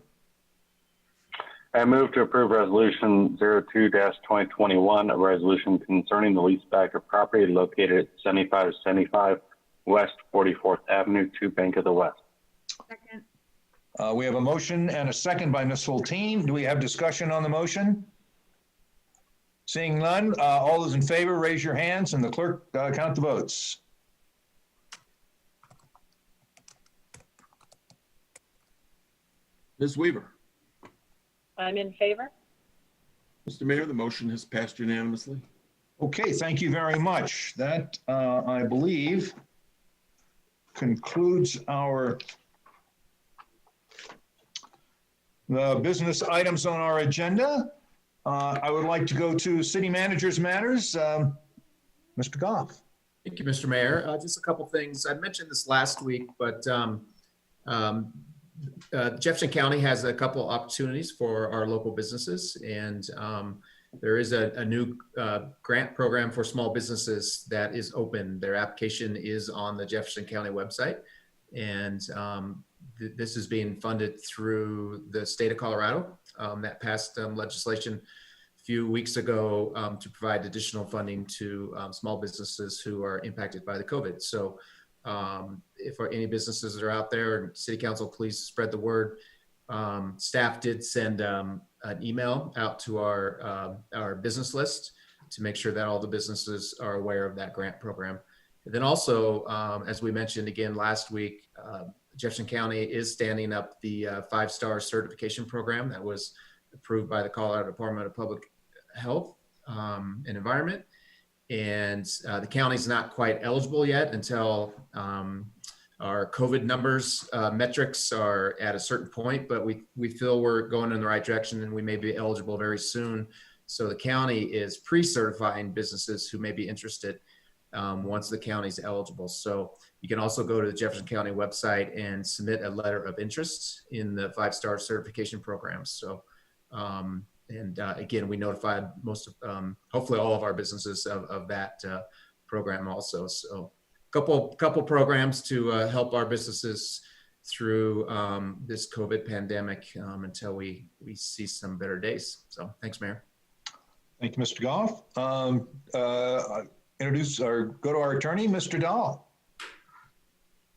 I move to approve resolution 02-2021, a resolution concerning the leaseback of property located at 7575 West 44th Avenue to Bank of the West. Second. We have a motion and a second by Ms. Hulteen. Do we have discussion on the motion? Seeing none, all those in favor, raise your hands and the clerk count the votes. Ms. Weaver. I'm in favor. Mr. Mayor, the motion has passed unanimously. Okay, thank you very much. That, I believe, concludes the business items on our agenda. I would like to go to city managers matters. Mr. Goff. Thank you, Mr. Mayor. Just a couple things. I mentioned this last week, but Jefferson County has a couple opportunities for our local businesses, and there is a new grant program for small businesses that is open. Their application is on the Jefferson County website, and this is being funded through the state of Colorado. That passed legislation a few weeks ago to provide additional funding to small businesses who are impacted by the COVID. So if any businesses are out there, City Council, please spread the word. Staff did send an email out to our business list to make sure that all the businesses are aware of that grant program. And then also, as we mentioned again last week, Jefferson County is standing up the 5-star certification program that was approved by the Colorado Department of Public Health and Environment. And the county's not quite eligible yet until our COVID numbers, metrics are at a certain point, but we feel we're going in the right direction and we may be eligible very soon. So the county is pre-certifying businesses who may be interested once the county's eligible. So you can also go to the Jefferson County website and submit a letter of interest in the 5-star certification program. So, again, we notified hopefully all of our businesses of that program also. So couple programs to help our businesses through this COVID pandemic until we see some better days. So thanks, Mayor. Thank you, Mr. Goff. Introduce or go to our attorney, Mr. Dahl.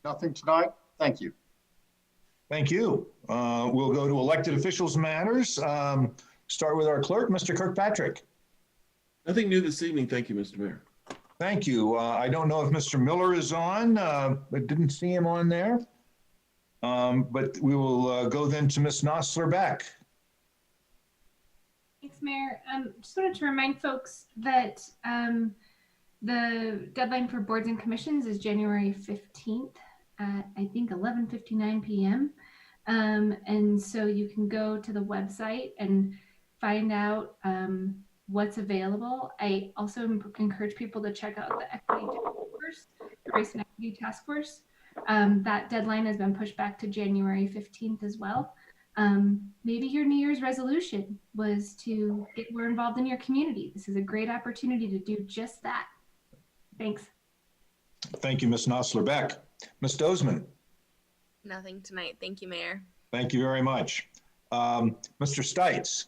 Nothing tonight. Thank you. Thank you. We'll go to elected officials matters. Start with our clerk, Mr. Kirkpatrick. Nothing new this evening. Thank you, Mr. Mayor. Thank you. I don't know if Mr. Miller is on, but didn't see him on there. But we will go then to Ms. Nosler-Beck. Thanks, Mayor. Just wanted to remind folks that the deadline for boards and commissions is January 15th at, I think, 11:59 p.m. And so you can go to the website and find out what's available. I also encourage people to check out the Equity Task Force, the Race and Equity Task Force. That deadline has been pushed back to January 15th as well. Maybe your New Year's resolution was to get more involved in your community. This is a great opportunity to do just that. Thanks. Thank you, Ms. Nosler-Beck. Ms. Dozeman. Nothing tonight. Thank you, Mayor. Thank you very much. Mr. Stites.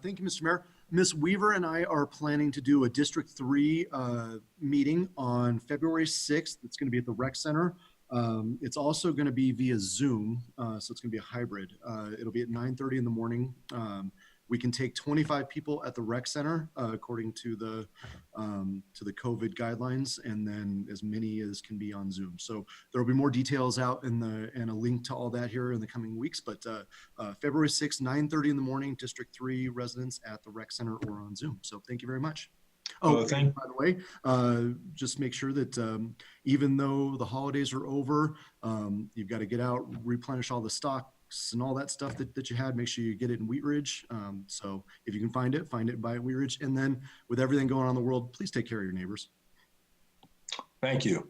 Thank you, Mr. Mayor. Ms. Weaver and I are planning to do a District 3 meeting on February 6th. It's going to be at the Rec Center. It's also going to be via Zoom, so it's going to be a hybrid. It'll be at 9:30 in the morning. We can take 25 people at the Rec Center according to the COVID guidelines, and then as many as can be on Zoom. So there will be more details out and a link to all that here in the coming weeks. But February 6th, 9:30 in the morning, District 3 residents at the Rec Center or on Zoom. So thank you very much. Oh, by the way, just make sure that even though the holidays are over, you've got to get out, replenish all the stocks and all that stuff that you had. Make sure you get it in Wheat Ridge. So if you can find it and buy it in Wheat Ridge. And then with everything going on in the world, please take care of your neighbors. Thank you.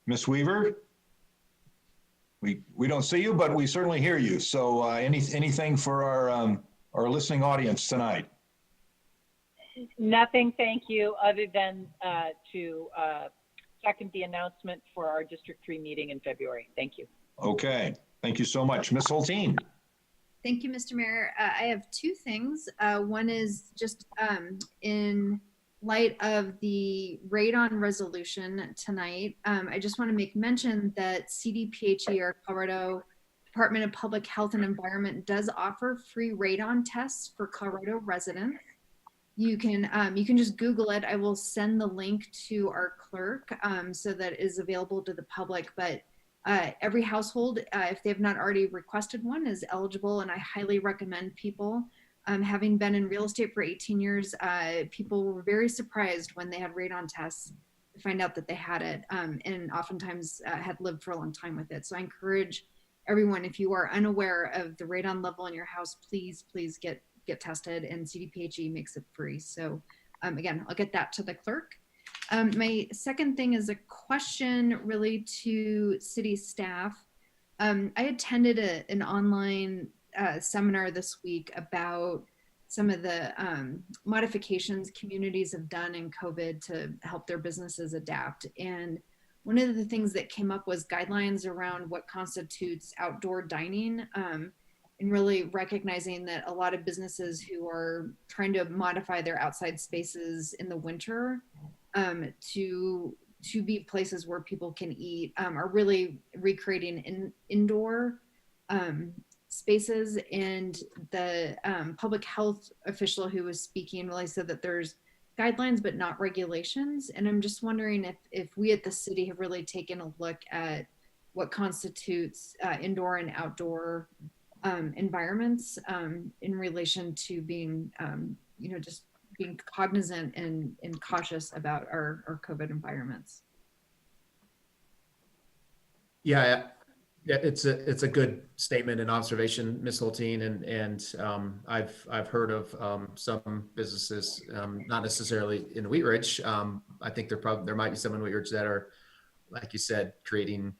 Ms. Weaver, we don't see you, but we certainly hear you. So anything for our listening audience tonight? Nothing, thank you, other than to second the announcement for our District 3 meeting in February. Thank you. Okay, thank you so much. Ms. Hulteen. Thank you, Mr. Mayor. I have two things. One is just in light of the radon resolution tonight, I just want to make mention that CDPHE, or Colorado Department of Public Health and Environment does offer free radon tests for Colorado residents. You can just Google it. I will send the link to our clerk so that it is available to the public. But every household, if they have not already requested one, is eligible, and I highly recommend people. Having been in real estate for 18 years, people were very surprised when they had radon tests to find out that they had it, and oftentimes had lived for a long time with it. So I encourage everyone, if you are unaware of the radon level in your house, please get tested, and CDPHE makes it free. So again, I'll get that to the clerk. My second thing is a question really to city staff. I attended an online seminar this week about some of the modifications communities have done in COVID to help their businesses adapt. And one of the things that came up was guidelines around what constitutes outdoor dining, and really recognizing that a lot of businesses who are trying to modify their outside spaces in the winter to be places where people can eat are really recreating indoor spaces. And the public health official who was speaking really said that there's guidelines but not regulations. And I'm just wondering if we at the city have really taken a look at what constitutes indoor and outdoor environments in relation to being, just being cognizant and cautious about our COVID environments. Yeah, it's a good statement and observation, Ms. Holteen, and I've heard of some businesses, not necessarily in Wheat Ridge. I think there might be some in Wheat Ridge that are, like you said, creating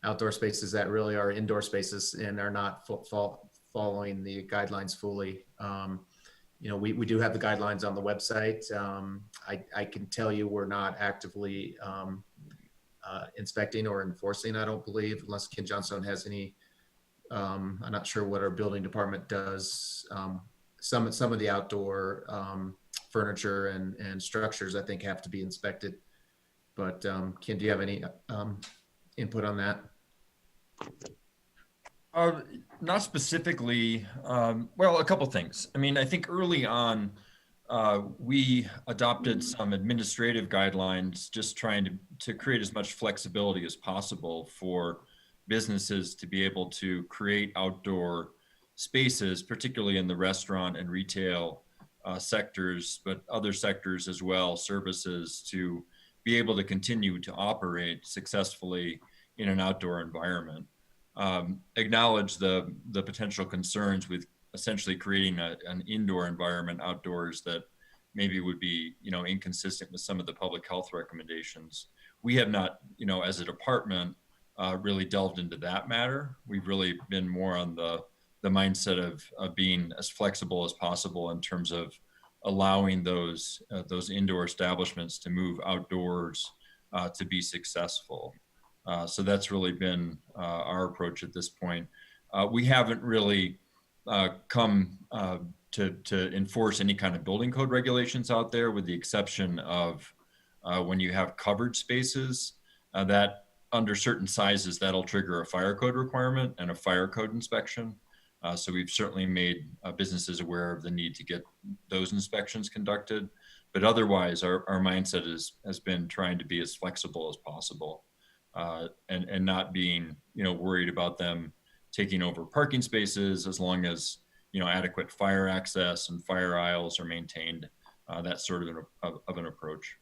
outdoor spaces that really are indoor spaces and are not following the guidelines fully. We do have the guidelines on the website. I can tell you we're not actively inspecting or enforcing, I don't believe, unless Ken Johnstone has any. I'm not sure what our building department does. Some of the outdoor furniture and structures, I think, have to be inspected. But Ken, do you have any input on that? Not specifically. Well, a couple things. I mean, I think early on, we adopted some administrative guidelines, just trying to create as much flexibility as possible for businesses to be able to create outdoor spaces, particularly in the restaurant and retail sectors, but other sectors as well, services, to be able to continue to operate successfully in an outdoor environment. Acknowledge the potential concerns with essentially creating an indoor environment outdoors that maybe would be, inconsistent with some of the public health recommendations. We have not, as a department, really delved into that matter. We've really been more on the mindset of being as flexible as possible in terms of allowing those indoor establishments to move outdoors to be successful. So that's really been our approach at this point. We haven't really come to enforce any kind of building code regulations out there, with the exception of when you have covered spaces that under certain sizes, that'll trigger a fire code requirement and a fire code inspection. So we've certainly made businesses aware of the need to get those inspections conducted. But otherwise, our mindset has been trying to be as flexible as possible, and not being worried about them taking over parking spaces, as long as adequate fire access and fire aisles are maintained. That sort of an approach.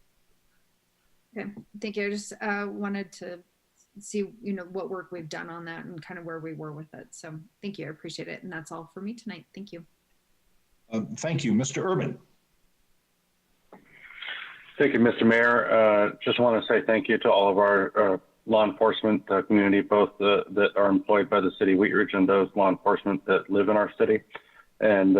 Okay, thank you. I just wanted to see what work we've done on that and kind of where we were with it. So thank you, I appreciate it. And that's all for me tonight. Thank you. Thank you, Mr. Urban. Thank you, Mr. Mayor. Just want to say thank you to all of our law enforcement community, both that are employed by the city of Wheat Ridge and those law enforcement that live in our city. And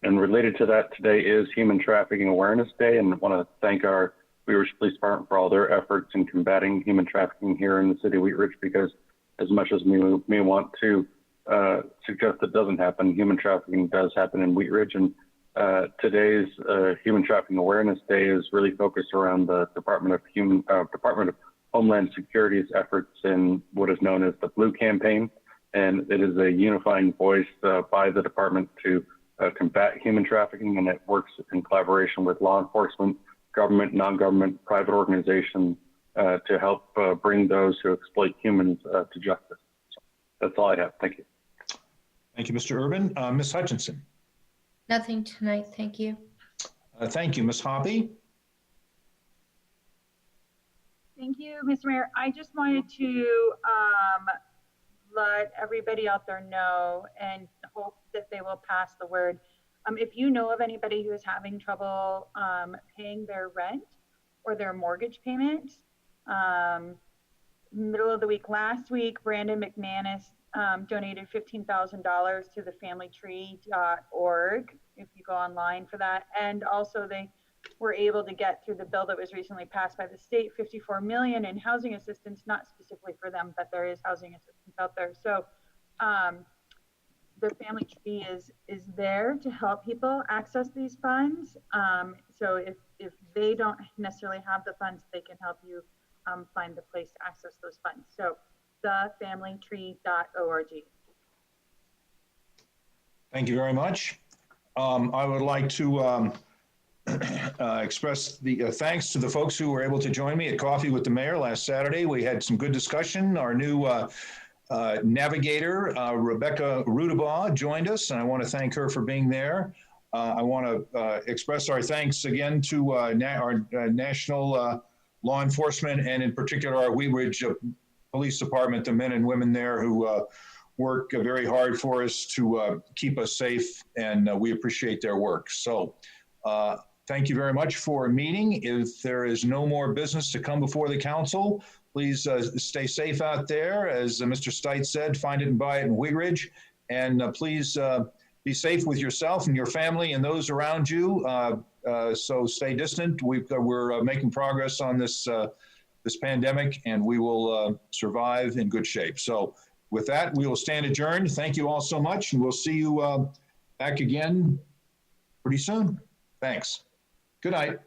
related to that, today is Human Trafficking Awareness Day, and I want to thank our Wheat Ridge Police Department for all their efforts in combating human trafficking here in the city of Wheat Ridge, because as much as we may want to suggest it doesn't happen, human trafficking does happen in Wheat Ridge. And today's Human Trafficking Awareness Day is really focused around the Department of Homeland Security's efforts in what is known as the Blue Campaign. and it is a unifying voice by the department to combat human trafficking, and it works in collaboration with law enforcement, government, non-government, private organizations to help bring those who exploit humans to justice. So that's all I have. Thank you. Thank you, Mr. Urban. Ms. Hutchinson. Nothing tonight, thank you. Thank you, Ms. Hoppy. Thank you, Mr. Mayor. I just wanted to let everybody out there know and hope that they will pass the word. If you know of anybody who is having trouble paying their rent or their mortgage payment, middle of the week, last week, Brandon McManus donated $15,000 to the familytree.org if you go online for that. And also they were able to get through the bill that was recently passed by the state, $54 million in housing assistance, not specifically for them, but there is housing assistance out there. So the Family Tree is there to help people access these funds. So if they don't necessarily have the funds, they can help you find the place to access those funds. So thefamilytree.org. Thank you very much. I would like to express the thanks to the folks who were able to join me at Coffee with the Mayor last Saturday. We had some good discussion. Our new navigator, Rebecca Rudabaugh, joined us, and I want to thank her for being there. I want to express our thanks again to our national law enforcement, and in particular our Wheat Ridge Police Department, the men and women there who work very hard for us to keep us safe, and we appreciate their work. So thank you very much for meeting. If there is no more business to come before the council, please stay safe out there. As Mr. Stites said, find it and buy it in Wheat Ridge. And please be safe with yourself and your family and those around you. So stay distant. We're making progress on this this pandemic, and we will survive in good shape. So with that, we will stand adjourned. Thank you all so much, and we'll see you back again pretty soon. Thanks. Good night.